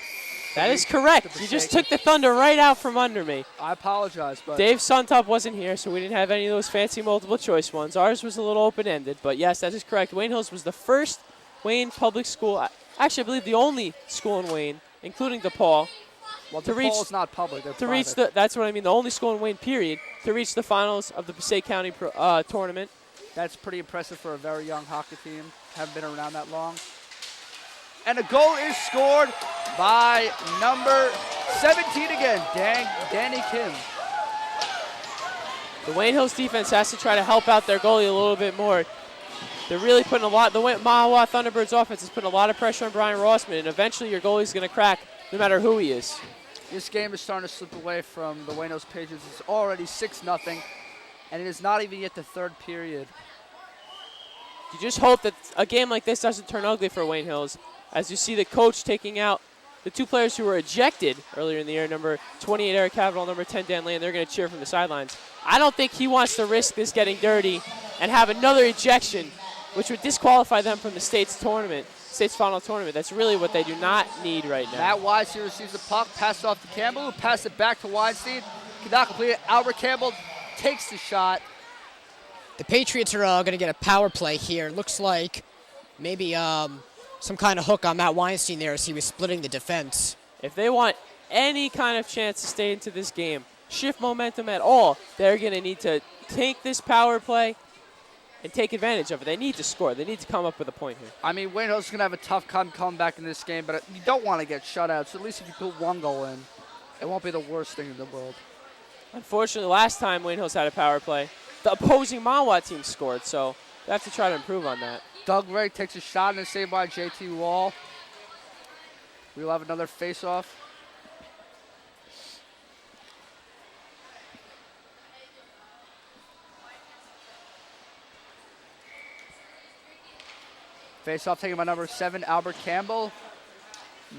That is correct. You just took the thunder right out from under me. I apologize, but Dave Suntop wasn't here, so we didn't have any of those fancy multiple choice ones. Ours was a little open-ended, but yes, that is correct. Wayne Hills was the first Wayne public school, actually I believe the only school in Wayne, including DePaul, well, to DePaul reach is not public. They're to reach private. that's what I mean, the only school in Wayne, period, to reach the finals of the Passaic County tournament. That's pretty impressive for a very young hockey team. Haven't been around that long. And a goal is scored by number 17 again, Danny Kim. The Wayne Hills defense has to try to help out their goalie a little bit more. They're really putting a lot, the Mahwah Thunderbirds offense is putting a lot of pressure on Brian Rossman, and eventually your goalie's going to crack no matter who he is. This game is starting to slip away from the Wayne Hills Patriots. It's already 6-0, and it is not even yet the third period. You just hope that a game like this doesn't turn ugly for Wayne Hills, as you see the coach taking out the two players who were ejected earlier in the year, number 28 Eric Cavanaugh, number 10 Dan Land. They're going to cheer from the sidelines. I don't think he wants to risk this getting dirty and have another ejection, which would disqualify them from the state's final tournament. That's really what they do not need right now. Matt Weinstein receives the puck, passes off to Campbell, who passes it back to Weinstein. Cannot complete it. Albert Campbell takes the shot. The Patriots are going to get a power play here. Looks like maybe some kind of hook on Matt Weinstein there as he was splitting the defense. If they want any kind of chance to stay into this game, shift momentum at all, they're going to need to take this power play and take advantage of it. They need to score. They need to come up with a point here. I mean, Wayne Hills is going to have a tough time coming back in this game, but you don't want to get shut out. So at least if you put one goal in, it won't be the worst thing in the world. Unfortunately, last time Wayne Hills had a power play, the opposing Mahwah team scored, so they have to try to improve on that. Doug Ray takes a shot and is saved by JT Wall. We'll have another face-off. Face-off taken by number 7, Albert Campbell.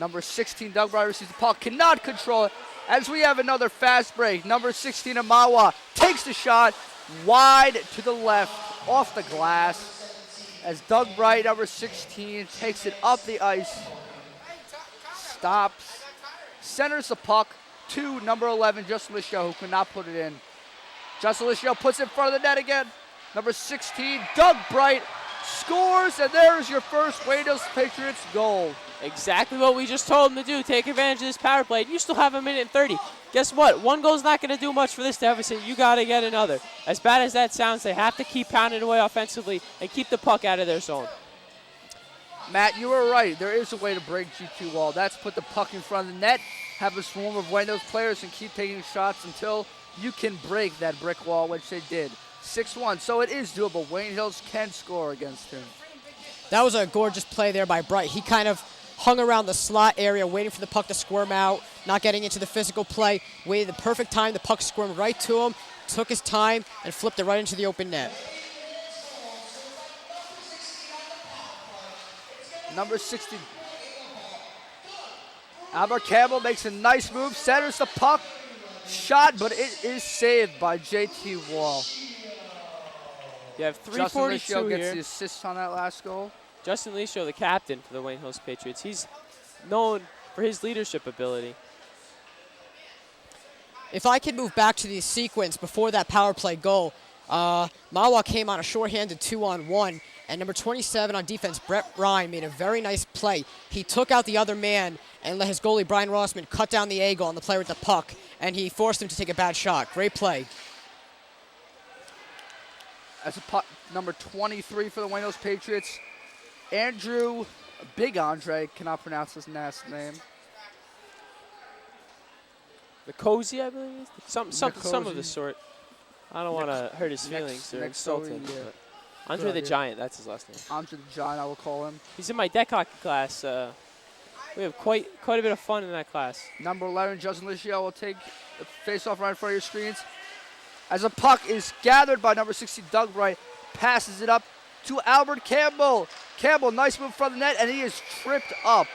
Number 16, Doug Ray receives the puck, cannot control it. As we have another fast break, number 16 of Mahwah takes the shot wide to the left, off the glass. As Doug Bright, number 16, takes it up the ice, stops, centers the puck to number 11, Justin Liscio, who could not put it in. Justin Liscio puts it in front of the net again. Number 16, Doug Bright scores, and there's your first Wayne Hills Patriots goal. Exactly what we just told them to do. Take advantage of this power play. You still have a minute and 30. Guess what? One goal's not going to do much for this deficit. You got to get another. As bad as that sounds, they have to keep pounding away offensively and keep the puck out of their zone. Matt, you were right. There is a way to break G2 Wall. That's put the puck in front of the net, have a swarm of Wayne Hills players, and keep taking shots until you can break that brick wall, which they did. 6-1, so it is doable. Wayne Hills can score against him. That was a gorgeous play there by Bright. He kind of hung around the slot area, waiting for the puck to squirm out, not getting into the physical play, waited the perfect time, the puck squirmed right to him, took his time, and flipped it right into the open net. Number 60, Albert Campbell makes a nice move, centers the puck, shot, but it is saved by JT Wall. You have Justin 3:42 Liscio gets here. the assist on that last goal. Justin Liscio, the captain for the Wayne Hills Patriots. He's known for his leadership ability. If I could move back to the sequence before that power play goal, Mahwah came on a shorthanded 2-on-1, and number 27 on defense, Brett Ryan, made a very nice play. He took out the other man and let his goalie, Brian Rossman, cut down the angle on the player with the puck, and he forced him to take a bad shot. Great play. As a puck, number 23 for the Wayne Hills Patriots, Big Andre, cannot pronounce his last name. The Cozy, I believe? Some of Nicozy. the sort. I don't want to hurt his feelings or insult him. yeah. But Andre the Giant, that's his last name. Andre the Giant, I will call him. He's in my deck hockey class. We have quite a bit of fun in that class. Number 11, Justin Liscio will take the face-off right in front of your screens. As a puck is gathered by number 60, Doug Bright, passes it up to Albert Campbell. Campbell, nice move from the net, and he is tripped up.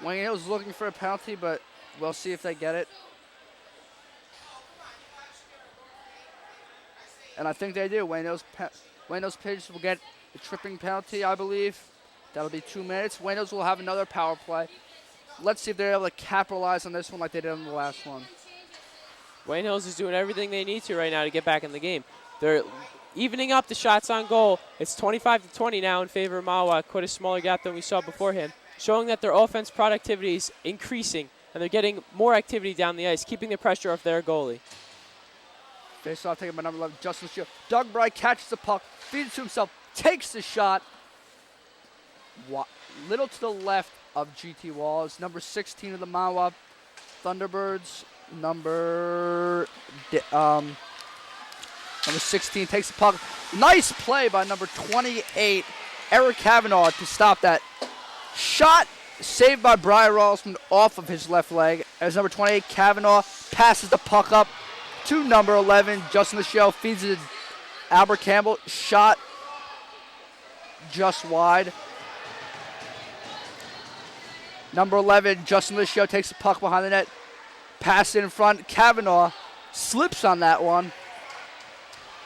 Wayne Hills looking for a penalty, but we'll see if they get it. And I think they do. Wayne Hills Patriots will get a tripping penalty, I believe. That'll be 2 minutes. Wayne Hills will have another power play. Let's see if they're able to capitalize on this one like they did on the last one. Wayne Hills is doing everything they need to right now to get back in the game. They're evening up the shots on goal. It's 25-20 now in favor of Mahwah. Quite a smaller gap than we saw beforehand, showing that their offense productivity is increasing, and they're getting more activity down the ice, keeping the pressure off their goalie. Face off taken by number 11, Justin Shield. Doug Bright catches the puck, feeds it to himself, takes the shot. Little to the left of GT Walls. Number 16 of the Mahwah Thunderbirds. Number 16 takes the puck. Nice play by number 28, Eric Kavanaugh, to stop that. Shot saved by Brian Rawlsman off of his left leg as number 28, Kavanaugh, passes the puck up to number 11, Justin Lachelle, feeds it to Albert Campbell. Shot just wide. Number 11, Justin Lachelle takes the puck behind the net. Pass in front. Kavanaugh slips on that one.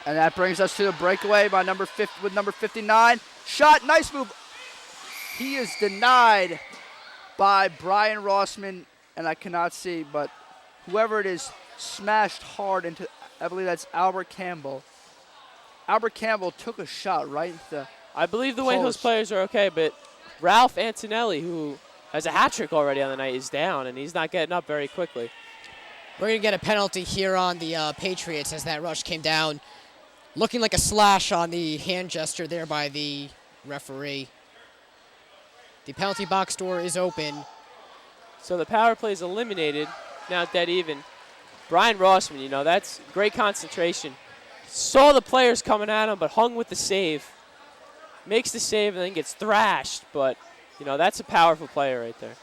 And that brings us to the breakaway by number 59. Shot, nice move. He is denied by Brian Rossman, and I cannot see, but whoever it is smashed hard into, I believe that's Albert Campbell. Albert Campbell took a shot right into the I believe the Wayne Hills players are okay, but Ralph Antonelli, who has a hat trick already on the night, is down, and he's not getting up very quickly. We're going to get a penalty here on the Patriots as that rush came down. Looking like a slash on the hand gesture there by the referee. The penalty box door is open. So the power play is eliminated, now dead even. Brian Rossman, you know, that's great concentration. Saw the players coming at him, but hung with the save. Makes the save and then gets thrashed, but, you know, that's a powerful player right there.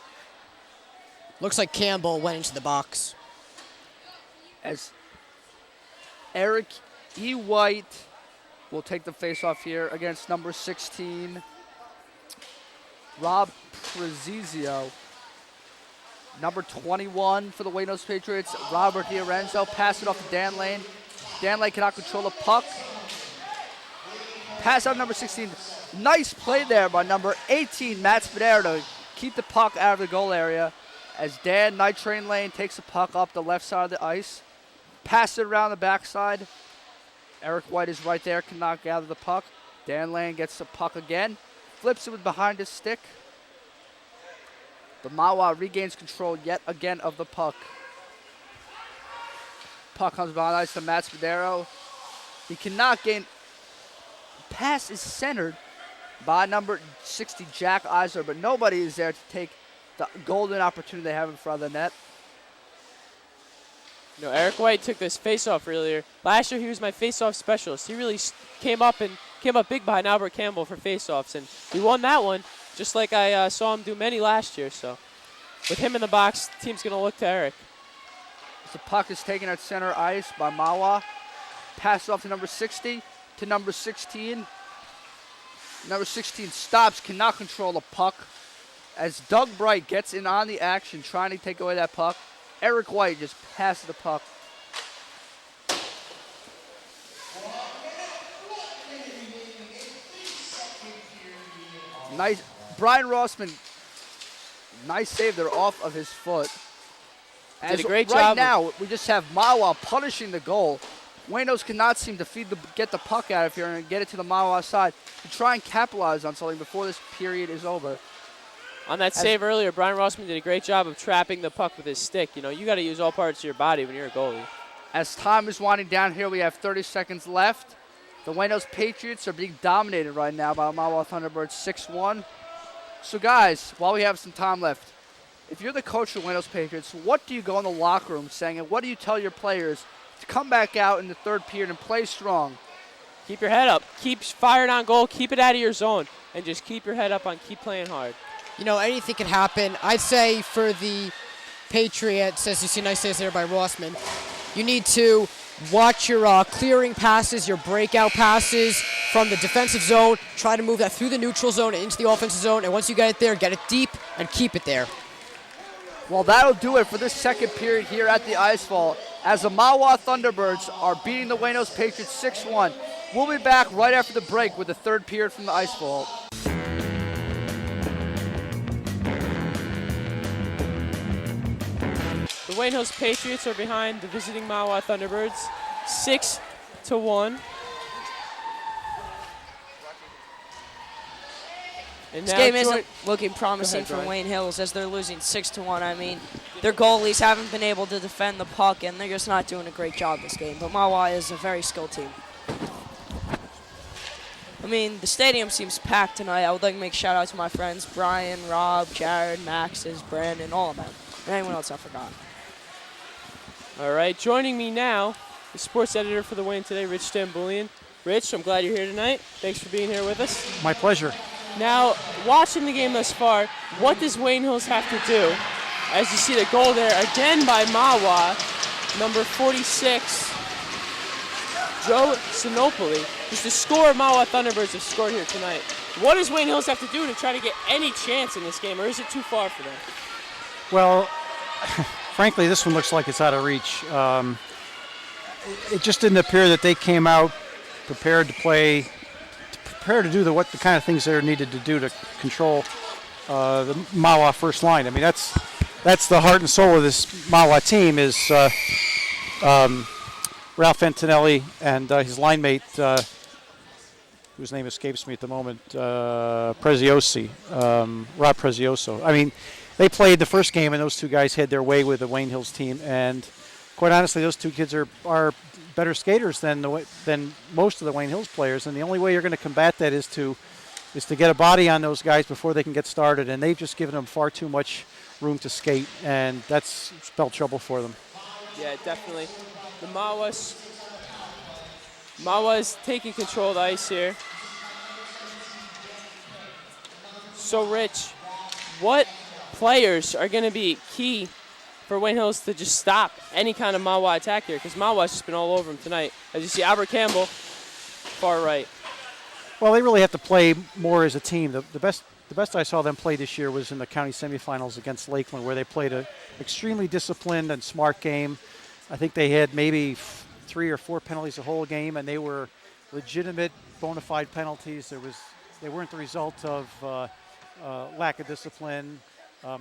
Looks like Campbell went into the box. As Eric E. White will take the face-off here against number 16, Rob Prezizio. Number 21 for the Wayne Hills Patriots, Robert D'Orenzo. Pass it off to Dan Lane. Dan Lane cannot control the puck. Pass out number 16. Nice play there by number 18, Matt Spadero, to keep the puck out of the goal area as Dan Night Train Lane takes the puck up the left side of the ice. Pass it around the backside. Eric White is right there, cannot gather the puck. Dan Lane gets the puck again. Flips it with behind his stick. The Mahwah regains control yet again of the puck. Puck comes behind ice to Matt Spadero. He cannot gain. Pass is centered by number 60, Jack Eisler, but nobody is there to take the golden opportunity they have in front of the net. You know, Eric White took this face-off earlier. Last year he was my face-off specialist. He really came up big behind Albert Campbell for face-offs, and he won that one, just like I saw him do many last year. So with him in the box, the team's going to look to Eric. The puck is taken at center ice by Mahwah. Pass off to number 60, to number 16. Number 16 stops, cannot control the puck as Doug Bright gets in on the action, trying to take away that puck. Eric White just passes the puck. Nice. Brian Rossman, nice save there off of his foot. Did a great right job. Now, we just have Mahwah punishing the goal. Wayne Hills cannot seem to get the puck out of here and get it to the Mahwah side to try and capitalize on something before this period is over. On that save earlier, Brian Rossman did a great job of trapping the puck with his stick. You know, you got to use all parts of your body when you're a goalie. As time is winding down here, we have 30 seconds left. The Wayne Hills Patriots are being dominated right now by Mahwah Thunderbirds 6-1. So, guys, while we have some time left, if you're the coach of the Wayne Hills Patriots, what do you go in the locker room saying, and what do you tell your players to come back out in the third period and play strong? Keep your head up. Keep firing on goal. Keep it out of your zone. And just keep your head up on keep playing hard. You know, anything can happen. I'd say for the Patriots, as you see nice saves there by Rossman, you need to watch your clearing passes, your breakout passes, from the defensive zone, try to move that through the neutral zone and into the offensive zone, and once you get it there, get it deep and keep it there. Well, that'll do it for this second period here at the Ice Vault, as the Mahwah Thunderbirds are beating the Wayne Hills Patriots 6-1. We'll be back right after the break with the third period from the Ice Vault. The Wayne Hills Patriots are behind the visiting Mahwah Thunderbirds, 6-1. And This now game isn't looking promising for Brian. Wayne Hills as they're losing 6-1. I mean, their goalies haven't been able to defend the puck, and they're just not doing a great job this game. But Mahwah is a very skilled team. I mean, the stadium seems packed tonight. I would like to make a shout out to my friends Brian, Rob, Jared, Max's, Brandon, all of them, and anyone else I forgot. All right, joining me now, the sports editor for the Wayne Today, Rich Stambulian. Rich, I'm glad you're here tonight. Thanks for being here with us. My pleasure. Now, watching the game thus far, what does Wayne Hills have to do? As you see the goal there, again by Mahwah, number 46, Joe Sinopoli, who's the scorer Mahwah Thunderbirds have scored here tonight. What does Wayne Hills have to do to try to get any chance in this game, or is it too far for them? Well, frankly, this one looks like it's out of reach. It just didn't appear that they came out prepared to play, prepared to do the kind of things they're needed to do to control the Mahwah first line. I mean, that's the heart and soul of this Mahwah team is Ralph Antonelli and his line mate, whose name escapes me at the moment, Preziosi, Rob Prezioso. I mean, they played the first game, and those two guys had their way with the Wayne Hills team. And quite honestly, those two kids are better skaters than most of the Wayne Hills players. And the only way you're going to combat that is to get a body on those guys before they can get started. And they've just given them far too much room to skate, and that's spelled trouble for them. Yeah, definitely. The Mahwah's taking control of the ice here. So, Rich, what players are going to be key for Wayne Hills to just stop any kind of Mahwah attack here? Because Mahwah's just been all over him tonight. As you see, Albert Campbell, far right. Well, they really have to play more as a team. The best I saw them play this year was in the county semifinals against Lakeland, where they played an extremely disciplined and smart game. I think they had maybe 3 or 4 penalties the whole game, and they were legitimate, bona fide penalties. They weren't the result of lack of discipline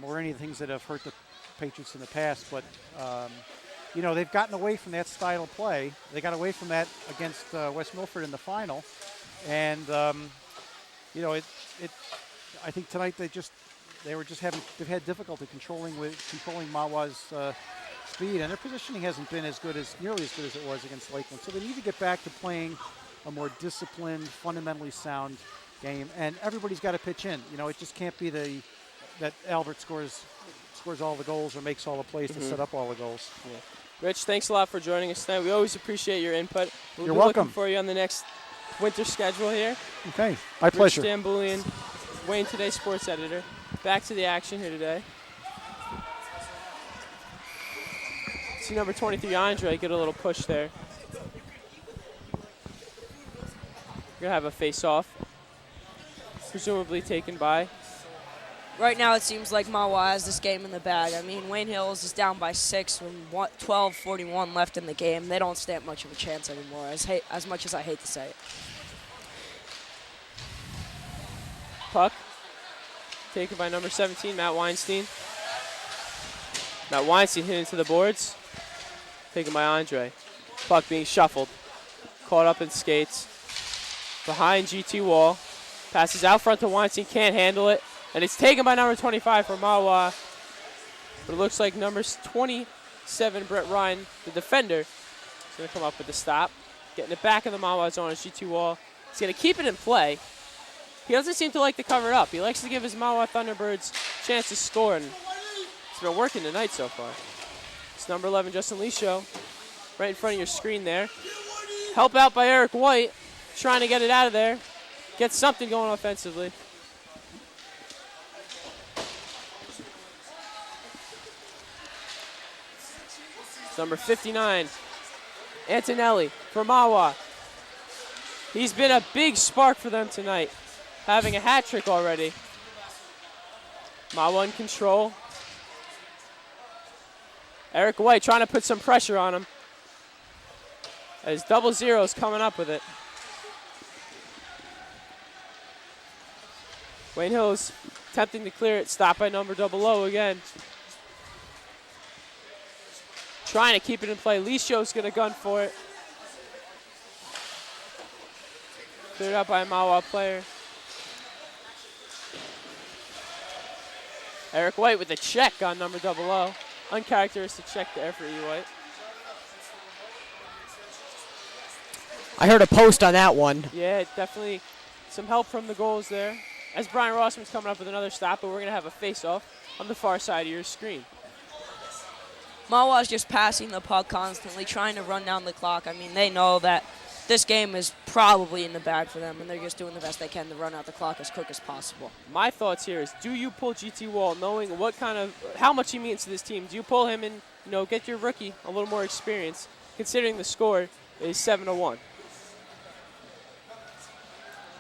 or any of the things that have hurt the Patriots in the past. But, they've gotten away from that style of play. They got away from that against West Milford in the final. And, I think tonight they've had difficulty controlling Mahwah's speed, and their positioning hasn't been nearly as good as it was against Lakeland. So they need to get back to playing a more disciplined, fundamentally sound game, and everybody's got to pitch in. It just can't be that Albert scores all the goals or makes all the plays to set up all the goals. Yeah. Rich, thanks a lot for joining us tonight. We always appreciate your input. You're welcome. Looking for you on the next winter schedule here. Okay, my pleasure. Rich Stambulian, Wayne Today sports editor. Back to the action here today. See number 23, Andre, get a little push there. We're going to have a face-off, presumably taken by. Right now, it seems like Mahwah has this game in the bag. I mean, Wayne Hills is down by 6 with 12:41 left in the game. They don't stand much of a chance anymore, as much as I hate to say it. Puck taken by number 17, Matt Weinstein. Matt Weinstein hit into the boards. Taken by Andre. Puck being shuffled. Caught up in skates. Behind GT wall. Passes out front to Weinstein, can't handle it. And it's taken by number 25 for Mahwah. But it looks like number 27, Brett Ryan, the defender, is going to come up with the stop. Getting it back in the Mahwah zone on GT wall. He's going to keep it in play. He doesn't seem to like to cover it up. He likes to give his Mahwah Thunderbirds a chance to score, and it's been working tonight so far. It's number 11, Justin Lisho, right in front of your screen there. Help out by Eric White, trying to get it out of there. Get something going offensively. It's number 59, Antonelli for Mahwah. He's been a big spark for them tonight, having a hat trick already. Mahwah in control. Eric White trying to put some pressure on him. As double zeros coming up with it. Wayne Hills attempting to clear it, stopped by number Dubow again. Trying to keep it in play. Lisho's going to gun for it. Cleared out by a Mahwah player. Eric White with a check on number Dubow. Uncharacteristic check there for E. White. I heard a post on that one. Yeah, definitely some help from the goals there. As Brian Rossman's coming up with another stop, but we're going to have a face-off on the far side of your screen. Mahwah's just passing the puck constantly, trying to run down the clock. I mean, they know that this game is probably in the bag for them, and they're just doing the best they can to run out the clock as quick as possible. My thoughts here is, do you pull GT Wall knowing how much he means to this team? Do you pull him and, get your rookie a little more experience, considering the score is 7-1?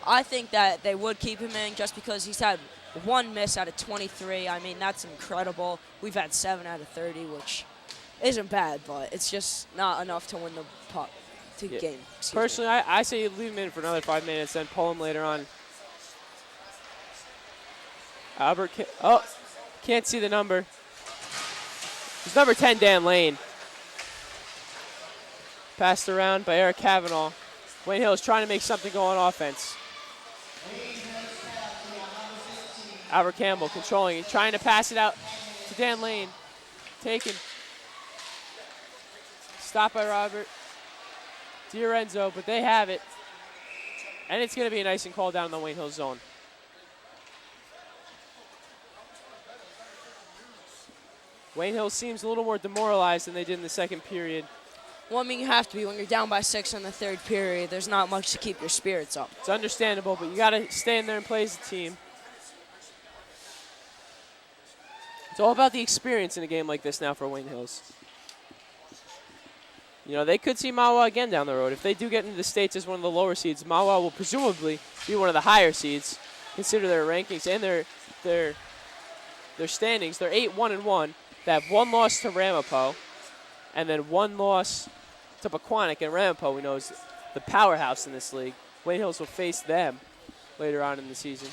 I think that they would keep him in just because he's had one miss out of 23. I mean, that's incredible. We've had 7 out of 30, which isn't bad, but it's just not enough to win the puck game. Personally, I say you leave him in for another 5 minutes, then pull him later on. Albert, can't see the number. It's number 10, Dan Lane. Passed around by Eric Cavanaugh. Wayne Hill is trying to make something go on offense. Albert Campbell controlling it, trying to pass it out to Dan Lane. Taken. Stopped by Robert DiRenzo, but they have it. And it's going to be a nice and call down in the Wayne Hill zone. Wayne Hill seems a little more demoralized than they did in the second period. Well, I mean, you have to be when you're down by 6 in the third period. There's not much to keep your spirits up. It's understandable, but you got to stay in there and play as a team. It's all about the experience in a game like this now for Wayne Hills. They could see Mahwah again down the road. If they do get into the States as one of the lower seeds, Mahwah will presumably be one of the higher seeds. Consider their rankings and their standings. They're 8-1-1. They have one loss to Ramapo, and then one loss to Pequannock. And Ramapo, we know, is the powerhouse in this league. Wayne Hills will face them later on in the season.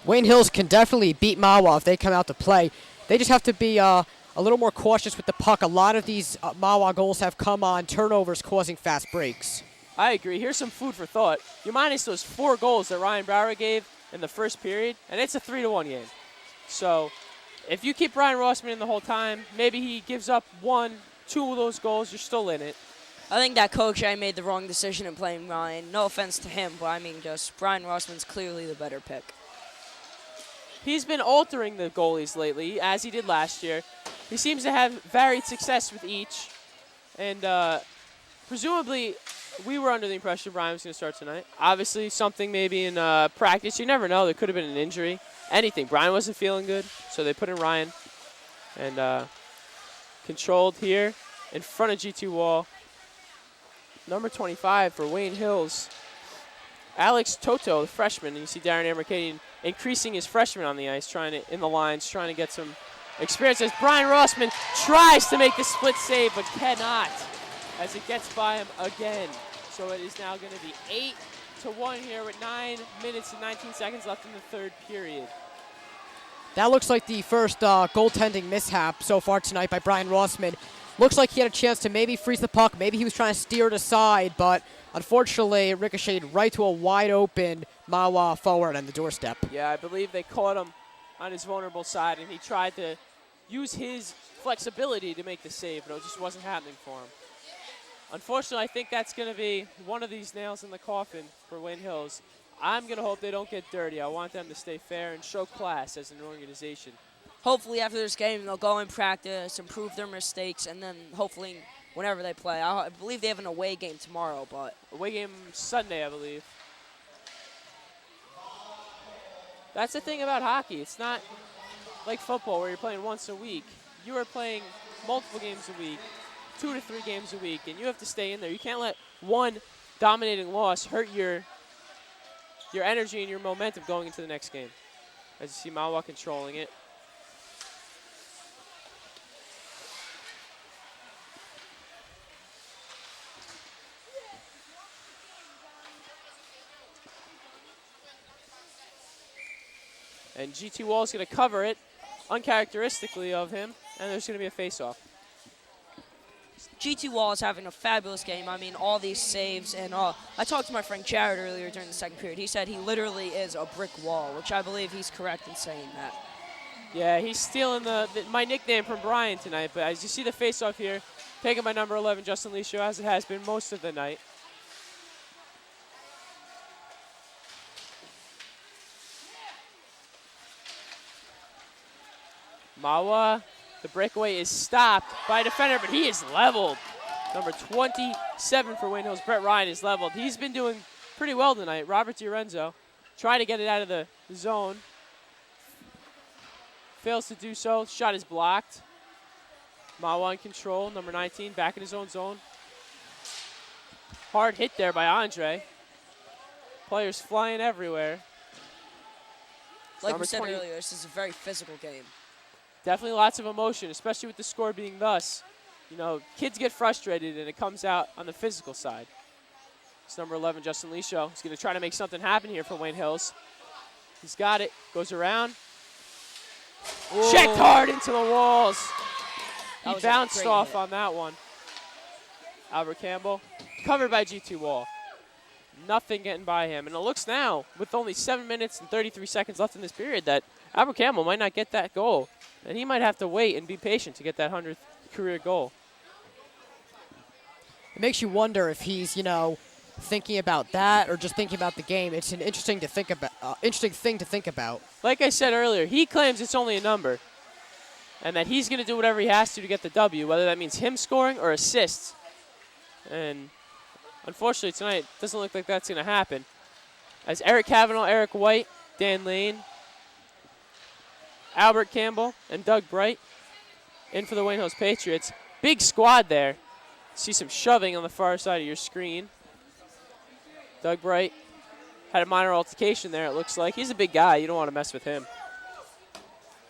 Wayne Hills can definitely beat Mahwah if they come out to play. They just have to be a little more cautious with the puck. A lot of these Mahwah goals have come on turnovers causing fast breaks. I agree. Here's some food for thought. You minus those 4 goals that Ryan Brower gave in the first period, and it's a 3-1 game. So if you keep Brian Rossman in the whole time, maybe he gives up 1-2 of those goals, you're still in it. I think that Coach made the wrong decision in playing Ryan. No offense to him, but I mean, just Brian Rossman's clearly the better pick. He's been altering the goalies lately, as he did last year. He seems to have varied success with each. And presumably, we were under the impression Brian was going to start tonight. Obviously, something maybe in practice. You never know. There could have been an injury. Anything. Brian wasn't feeling good, so they put in Ryan. And controlled here in front of G2 Wall. Number 25 for Wayne Hills. Alex Toto, the freshman. And you see Darren Amercadian increasing his freshman on the ice, trying to get some experience. As Brian Rossman tries to make the split save, but cannot, as it gets by him again. So it is now going to be 8-1 here with 9 minutes and 19 seconds left in the third period. That looks like the first goaltending mishap so far tonight by Brian Rossman. Looks like he had a chance to maybe freeze the puck. Maybe he was trying to steer it aside, but unfortunately it ricocheted right to a wide-open Mahwah forward on the doorstep. Yeah, I believe they caught him on his vulnerable side, and he tried to use his flexibility to make the save, but it just wasn't happening for him. Unfortunately, I think that's going to be one of these nails in the coffin for Wayne Hills. I'm going to hope they don't get dirty. I want them to stay fair and show class as an organization. Hopefully after this game they'll go and practice, improve their mistakes, and then hopefully whenever they play. I believe they have an away game tomorrow, but away game Sunday, I believe. That's the thing about hockey. It's not like football where you're playing once a week. You are playing multiple games a week, 2 to 3 games a week, and you have to stay in there. You can't let one dominating loss hurt your energy and your momentum going into the next game. As you see Mahwah controlling it. And GT Wall is going to cover it, uncharacteristically of him, and there's going to be a face-off. GT Wall is having a fabulous game. I mean, all these saves. And I talked to my friend Jared earlier during the second period. He said he literally is a brick wall, which I believe he's correct in saying that. Yeah, he's stealing my nickname from Brian tonight. But as you see the face-off here, taken by number 11, Justin Lisho, as it has been most of the night. Mahwah, the breakaway is stopped by a defender, but he is leveled. Number 27 for Wayne Hills, Brett Ryan, is leveled. He's been doing pretty well tonight. Robert DiRenzo trying to get it out of the zone. Fails to do so. Shot is blocked. Mahwah in control, number 19, back in his own zone. Hard hit there by Andre. Players flying everywhere. Like we said earlier, this is a very physical game. Definitely lots of emotion, especially with the score being thus. You know, kids get frustrated, and it comes out on the physical side. It's number 11, Justin Lisho. He's going to try to make something happen here for Wayne Hills. He's got it. Goes around. Whoa. Checked hard into the walls. He bounced off on that one. Albert Campbell, covered by G2 Wall. Nothing getting by him. And it looks now, with only 7 minutes and 33 seconds left in this period, that Albert Campbell might not get that goal. And he might have to wait and be patient to get that 100th career goal. It makes you wonder if he's, you know, thinking about that or just thinking about the game. It's an interesting thing to think about. Like I said earlier, he claims it's only a number, and that he's going to do whatever he has to get the W, whether that means him scoring or assists. And unfortunately tonight, it doesn't look like that's going to happen. As Eric Cavanaugh, Eric White, Dan Lane, Albert Campbell, and Doug Bright in for the Wayne Hills Patriots. Big squad there. See some shoving on the far side of your screen. Doug Bright had a minor altercation there, it looks like. He's a big guy. You don't want to mess with him.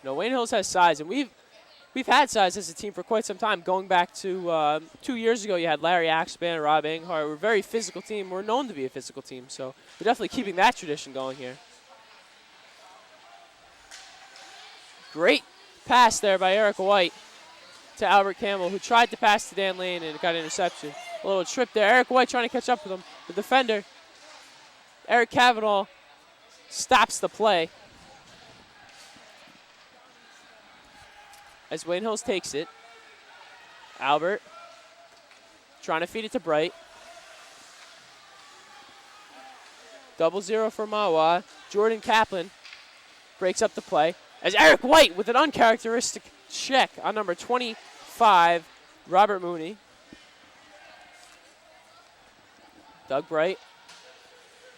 No, Wayne Hills has size, and we've had size as a team for quite some time. Going back to 2 years ago, you had Larry Axpan and Rob Enghart. We're a very physical team. We're known to be a physical team, so we're definitely keeping that tradition going here. Great pass there by Eric White to Albert Campbell, who tried to pass to Dan Lane and got an interception. A little trip there. Eric White trying to catch up with him. The defender, Eric Cavanaugh, stops the play. As Wayne Hills takes it. Albert trying to feed it to Bright. 0-0 for Mahwah. Jordan Kaplan breaks up the play. As Eric White with an uncharacteristic check on number 25, Robert Mooney. Doug Bright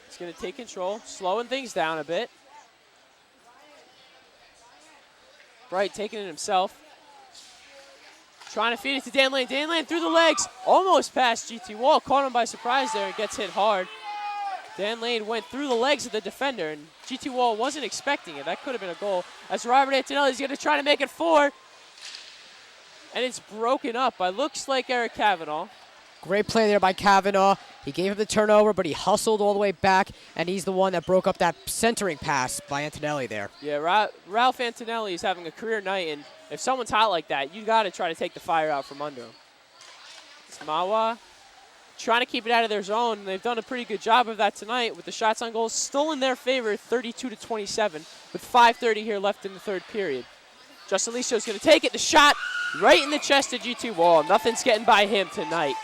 is going to take control, slowing things down a bit. Bright taking it himself. Trying to feed it to Dan Lane. Dan Lane through the legs, almost past GT Wall. Caught him by surprise there and gets hit hard. Dan Lane went through the legs of the defender, and GT Wall wasn't expecting it. That could have been a goal. As Robert Antonelli is going to try to make it 4. And it's broken up by, looks like, Eric Cavanaugh. Great play there by Cavanaugh. He gave him the turnover, but he hustled all the way back, and he's the one that broke up that centering pass by Antonelli there. Yeah, Ralph Antonelli is having a career night, and if someone's hot like that, you got to try to take the fire out from under him. It's Mahwah trying to keep it out of their zone. They've done a pretty good job of that tonight with the shots on goal still in their favor, 32-27, with 5:30 here left in the third period. Justin Lisho is going to take it. The shot right in the chest of GT Wall. Nothing's getting by him tonight.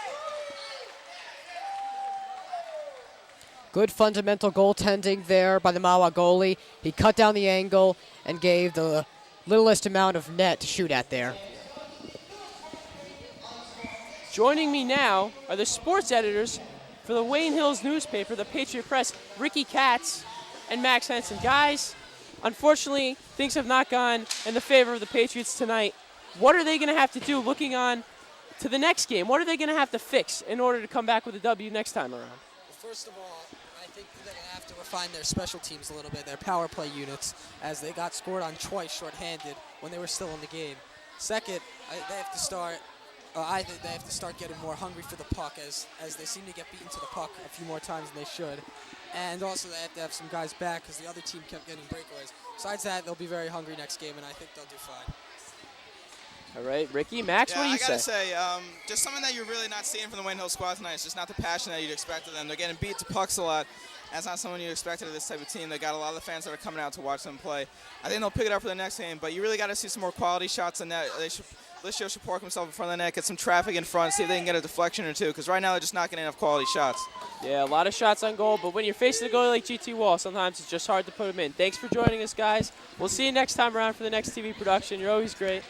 Good fundamental goaltending there by the Mahwah goalie. He cut down the angle and gave the littlest amount of net to shoot at there. Joining me now are the sports editors for the Wayne Hills newspaper, the Patriot Press, Ricky Katz and Max Henson. Guys, unfortunately, things have not gone in the favor of the Patriots tonight. What are they going to have to do looking on to the next game? What are they going to have to fix in order to come back with a W next time around? First of all, I think they're going to have to refine their special teams a little bit, their power play units, as they got scored on twice shorthanded when they were still in the game. Second, they have to start. I think they have to start getting more hungry for the puck, as they seem to get beaten to the puck a few more times than they should. And also they have to have some guys back because the other team kept getting breakaways. Besides that, they'll be very hungry next game, and I think they'll do fine. All right, Ricky, Max, Yeah, what do you I gotta say? say, just something that you're really not seeing from the Wayne Hill squad tonight. It's just not the passion that you'd expect of them. They're getting beat to pucks a lot. That's not someone you expected of this type of team. They got a lot of the fans that are coming out to watch them play. I think they'll pick it up for the next game, but you really got to see some more quality shots in net. Licio should park himself in front of the net, get some traffic in front, see if they can get a deflection or two, because right now they're just not getting enough quality shots. Yeah, a lot of shots on goal, but when you're facing a goalie like GT Wall, sometimes it's just hard to put them in. Thanks for joining us, guys. We'll see you next time around for the next TV production. You're always great.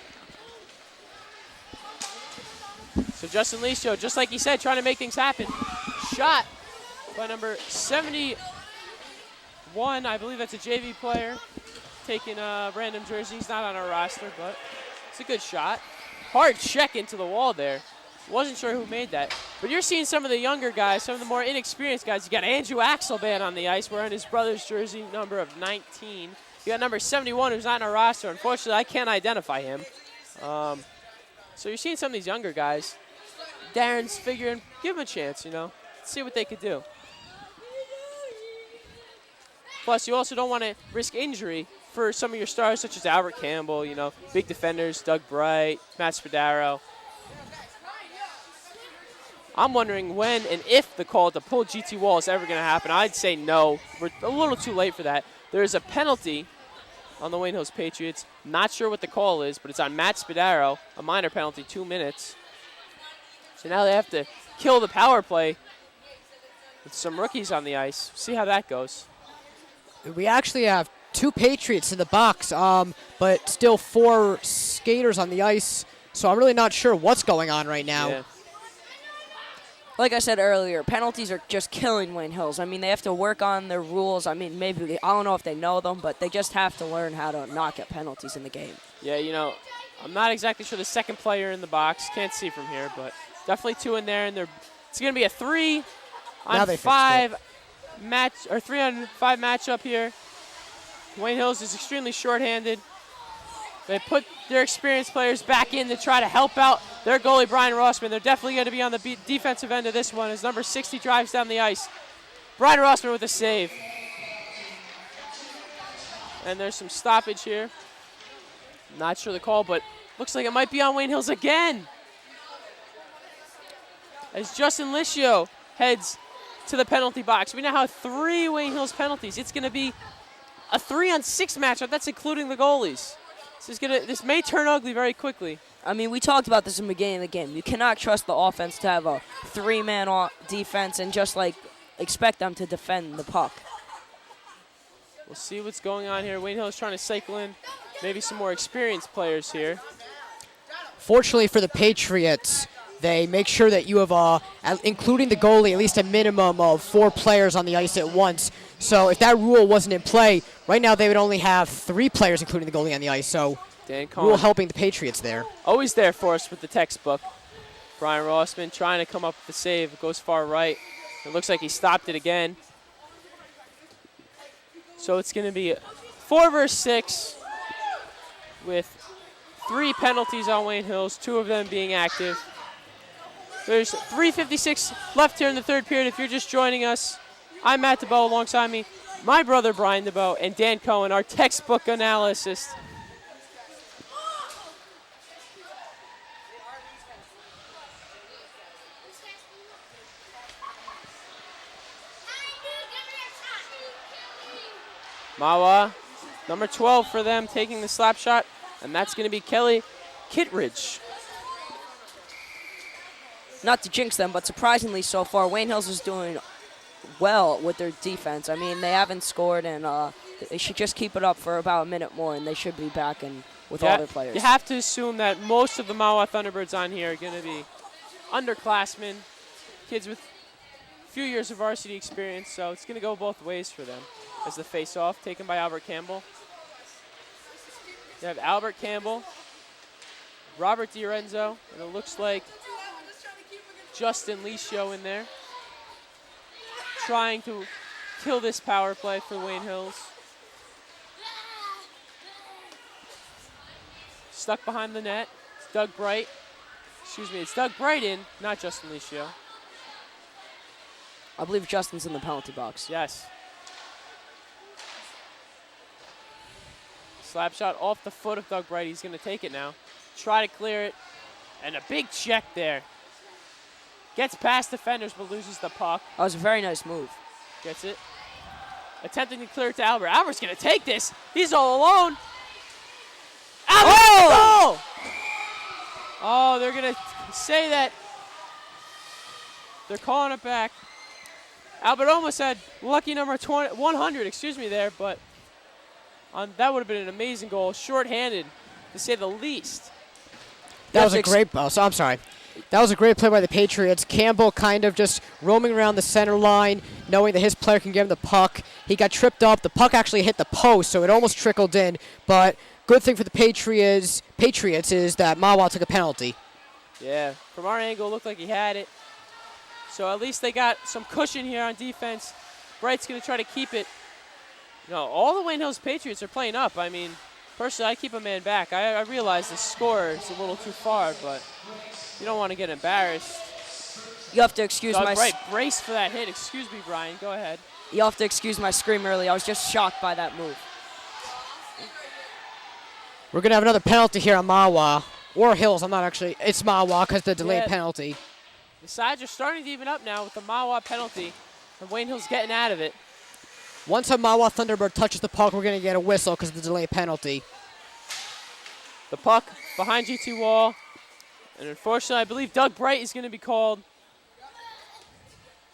So Justin Licio, just like he said, trying to make things happen. Shot by number 71. I believe that's a JV player taking a random jersey. He's not on our roster, but it's a good shot. Hard check into the wall there. Wasn't sure who made that. But you're seeing some of the younger guys, some of the more inexperienced guys. You got Andrew Axelband on the ice wearing his brother's jersey, number of 19. You got number 71 who's not on our roster. Unfortunately, I can't identify him. So you're seeing some of these younger guys. Darren's figuring, give them a chance, see what they could do. Plus, you also don't want to risk injury for some of your stars, such as Albert Campbell, big defenders, Doug Bright, Matt Spadaro. I'm wondering when and if the call to pull GT Wall is ever going to happen. I'd say no. We're a little too late for that. There's a penalty on the Wayne Hills Patriots. Not sure what the call is, but it's on Matt Spadaro, a minor penalty, 2 minutes. So now they have to kill the power play with some rookies on the ice. See how that goes. We actually have 2 Patriots in the box, but still 4 skaters on the ice. So I'm really not sure what's going on right now. Yeah. Like I said earlier, penalties are just killing Wayne Hills. I mean, they have to work on their rules. I mean, maybe I don't know if they know them, but they just have to learn how to not get penalties in the game. Yeah, I'm not exactly sure the second player in the box. Can't see from here, but definitely 2 in there, and it's going to be a 3 on 5 match or 3 on 5 matchup here. Wayne Hills is extremely shorthanded. They put their experienced players back in to try to help out their goalie, Brian Rossman. They're definitely going to be on the defensive end of this one as number 60 drives down the ice. Brian Rossman with a save. And there's some stoppage here. Not sure the call, but looks like it might be on Wayne Hills again. As Justin Licio heads to the penalty box. We now have 3 Wayne Hills penalties. It's going to be a 3-on-6 matchup. That's including the goalies. This may turn ugly very quickly. I mean, we talked about this in the beginning of the game. You cannot trust the offense to have a 3-man defense and just expect them to defend the puck. We'll see what's going on here. Wayne Hill is trying to cycle in maybe some more experienced players here. Fortunately for the Patriots, they make sure that you have, including the goalie, at least a minimum of 4 players on the ice at once. So if that rule wasn't in play, right now they would only have 3 players, including the goalie, on the ice. So Dan Cohen, rule helping the Patriots there. always there for us with the textbook. Brian Rossman trying to come up with the save. It goes far right. It looks like he stopped it again. So it's going to be 4 versus 6 with 3 penalties on Wayne Hills, 2 of them being active. There's 3:56 left here in the third period. If you're just joining us, I'm Matt Dubow, alongside me, my brother Brian Dubow, and Dan Cohen, our textbook analyst. Mahwah, number 12 for them, taking the slap shot, and that's going to be Kelly Kittredge. Not to jinx them, but surprisingly so far, Wayne Hills is doing well with their defense. I mean, they haven't scored, and they should just keep it up for about a minute more, and they should be back with all their players. You have to assume that most of the Mahwah Thunderbirds on here are going to be underclassmen, kids with a few years of varsity experience, so it's going to go both ways for them. As the face-off taken by Albert Campbell. You have Albert Campbell, Robert DiRenzo, and it looks like Justin Licio in there. trying to kill this power play for Wayne Hills. Stuck behind the net. It's Doug Bright. Excuse me, it's Doug Brighton, not Justin Licio. I believe Justin's in the penalty box. Yes. Slap shot off the foot of Doug Bright. He's going to take it now. Try to clear it. And a big check there. Gets past defenders but loses the puck. That was a very nice move. Gets it. Attempting to clear it to Albert. Albert's going to take this. He's all alone. Albert! Oh! Oh, they're going to say that. They're calling it back. Albert almost had lucky number 100, there, but that would have been an amazing goal. Short-handed, to say the least. That was a great. Oh, so I'm sorry. That was a great play by the Patriots. Campbell kind of just roaming around the center line, knowing that his player can give him the puck. He got tripped up. The puck actually hit the post, so it almost trickled in. But good thing for the Patriots is that Mahwah took a penalty. Yeah, from our angle, it looked like he had it. So at least they got some cushion here on defense. Bright's going to try to keep it. All the Wayne Hills Patriots are playing up. I mean, personally, I keep a man back. I realize the score is a little too far, but you don't want to get embarrassed. You have to excuse Doug my... Bright braced for that hit. Excuse me, Brian. Go ahead. You have to excuse my scream early. I was just shocked by that move. We're going to have another penalty here on Mahwah. Or Hills. I'm not actually... It's Mahwah because the delayed penalty. The sides are starting to even up now with the Mahwah penalty. And Wayne Hills getting out of it. Once a Mahwah Thunderbird touches the puck, we're going to get a whistle because of the delay penalty. The puck behind GT wall. And unfortunately, I believe Doug Bright is going to be called.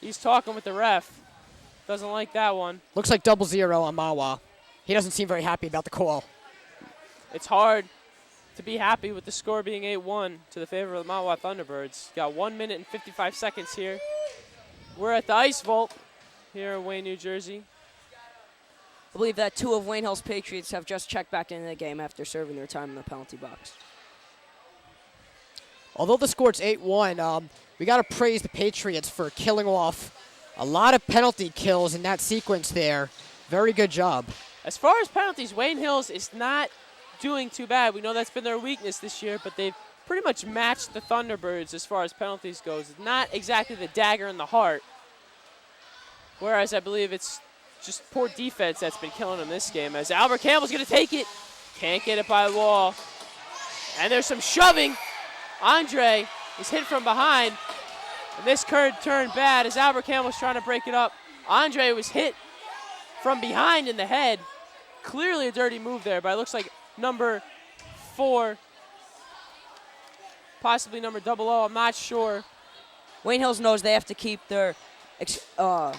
He's talking with the ref. Doesn't like that one. Looks like 0-0 on Mahwah. He doesn't seem very happy about the call. It's hard to be happy with the score being 8-1 to the favor of the Mahwah Thunderbirds. Got 1 minute and 55 seconds here. We're at the Ice Vault here in Wayne, New Jersey. I believe that 2 of Wayne Hills Patriots have just checked back into the game after serving their time in the penalty box. Although the score's 8-1, we got to praise the Patriots for killing off a lot of penalty kills in that sequence there. Very good job. As far as penalties, Wayne Hills is not doing too bad. We know that's been their weakness this year, but they've pretty much matched the Thunderbirds as far as penalties goes. Not exactly the dagger in the heart, whereas I believe it's just poor defense that's been killing them this game, as Albert Campbell's going to take it. Can't get it by the wall. And there's some shoving. Andre is hit from behind. And this could turn bad as Albert Campbell's trying to break it up. Andre was hit from behind in the head. Clearly a dirty move there, but it looks like number 4, possibly number 00, I'm not sure. Wayne Hills knows they have to keep their, I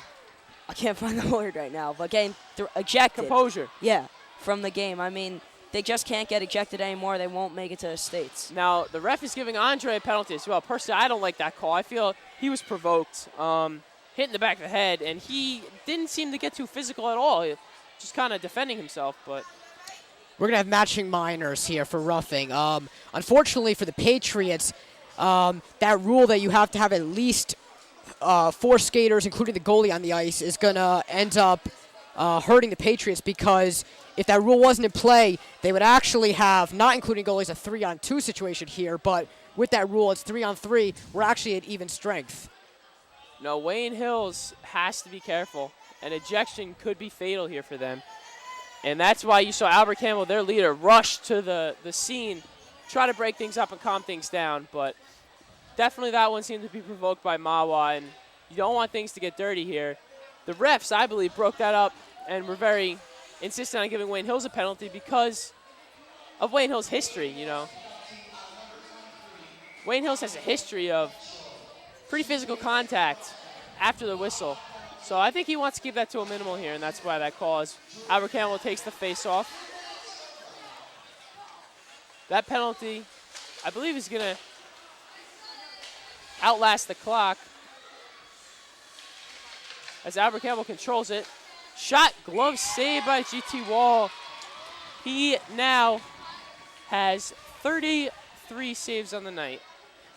can't find the word right now, but getting ejected. Composure. Yeah, from the game. I mean, they just can't get ejected anymore. They won't make it to the States. Now, the ref is giving Andre a penalty as well. Personally, I don't like that call. I feel he was provoked, hit in the back of the head, and he didn't seem to get too physical at all. Just kind of defending himself, but... We're going to have matching minors here for roughing. Unfortunately for the Patriots, that rule that you have to have at least 4 skaters, including the goalie on the ice, is going to end up hurting the Patriots, because if that rule wasn't in play, they would actually have, not including goalies, a 3-on-2 situation here. But with that rule, it's 3-on-3. We're actually at even strength. No, Wayne Hills has to be careful. An ejection could be fatal here for them. And that's why you saw Albert Campbell, their leader, rush to the scene, try to break things up and calm things down. But definitely that one seemed to be provoked by Mahwah, and you don't want things to get dirty here. The refs, I believe, broke that up and were very insistent on giving Wayne Hills a penalty because of Wayne Hills' history, you know. Wayne Hills has a history of pretty physical contact after the whistle. So I think he wants to keep that to a minimal here, and that's why that call is. Albert Campbell takes the face-off. That penalty, I believe, is going to outlast the clock as Albert Campbell controls it. Shot, glove saved by GT Wall. He now has 33 saves on the night.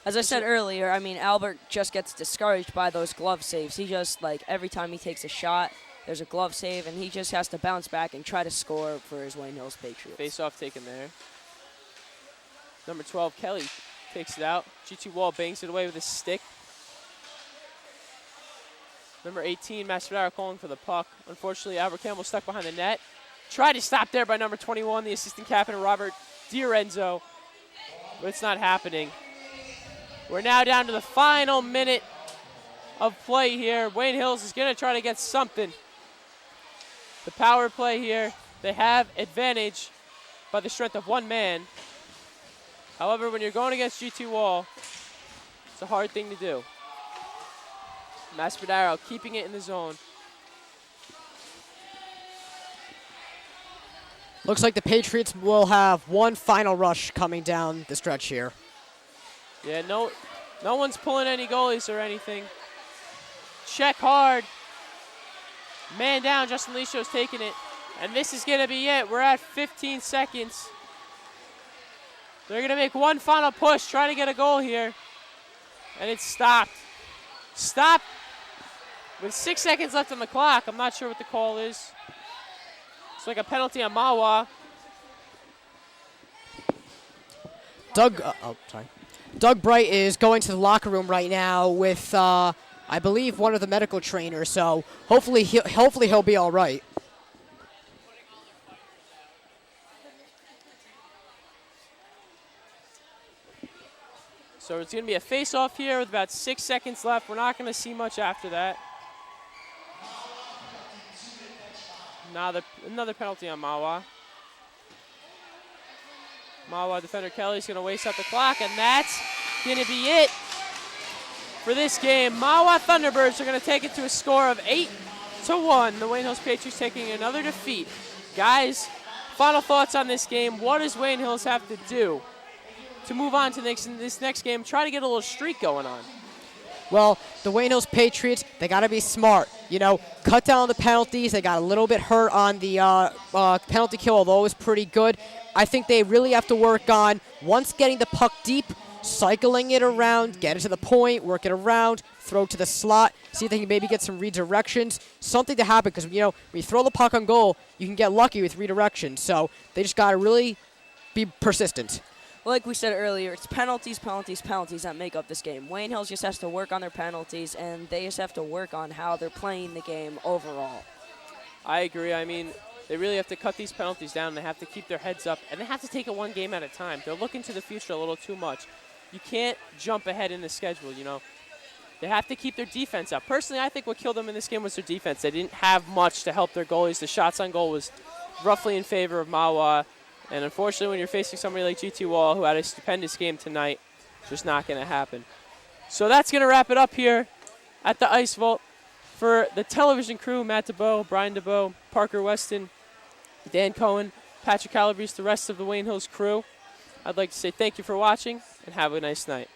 As I said earlier, I mean, Albert just gets discouraged by those glove saves. He just, like, every time he takes a shot, there's a glove save, and he just has to bounce back and try to score for his Wayne Hills Patriots. Face-off taken there. Number 12, Kelly, takes it out. G2 Wall bangs it away with his stick. Number 18, Masvidal calling for the puck. Unfortunately, Albert Campbell stuck behind the net. Tried to stop there by number 21, the assistant captain, Robert DiRenzo, but it's not happening. We're now down to the final minute of play here. Wayne Hills is going to try to get something. The power play here, they have advantage by the strength of one man. However, when you're going against G2 Wall, it's a hard thing to do. Masvidal keeping it in the zone. Looks like the Patriots will have one final rush coming down the stretch here. Yeah, no one's pulling any goalies or anything. Check hard. Man down, Justin Lisho's taking it. And this is going to be it. We're at 15 seconds. They're going to make one final push, try to get a goal here. And it's stopped. Stopped with 6 seconds left on the clock. I'm not sure what the call is. It's like a penalty on Mahwah. Doug Bright is going to the locker room right now with, I believe, one of the medical trainers. So hopefully he'll be all right. So it's going to be a face-off here with about 6 seconds left. We're not going to see much after that. Another penalty on Mahwah. Mahwah defender Kelly's going to waste up the clock, and that's going to be it for this game. Mahwah Thunderbirds are going to take it to a score of 8-1. The Wayne Hills Patriots taking another defeat. Guys, final thoughts on this game. What does Wayne Hills have to do to move on to this next game, try to get a little streak going on? Well, the Wayne Hills Patriots, they got to be smart. You know, cut down the penalties. They got a little bit hurt on the penalty kill, although it was pretty good. I think they really have to work on, once getting the puck deep, cycling it around, get it to the point, work it around, throw to the slot, see if they can maybe get some redirections, something to happen, because, you know, when you throw the puck on goal, you can get lucky with redirections. So they just got to really be persistent. Like we said earlier, it's penalties that make up this game. Wayne Hills just has to work on their penalties, and they just have to work on how they're playing the game overall. I agree. I mean, they really have to cut these penalties down. They have to keep their heads up, and they have to take it one game at a time. They're looking to the future a little too much. You can't jump ahead in the schedule, you know. They have to keep their defense up. Personally, I think what killed them in this game was their defense. They didn't have much to help their goalies. The shots on goal was roughly in favor of Mahwah. And unfortunately, when you're facing somebody like G2 Wall, who had a stupendous game tonight, it's just not going to happen. So that's going to wrap it up here at the Ice Vault. For the television crew, Matt Dubow, Brian Dubow, Parker Weston, Dan Cohen, Patrick Calabrese, the rest of the Wayne Hills crew, I'd like to say thank you for watching and have a nice night.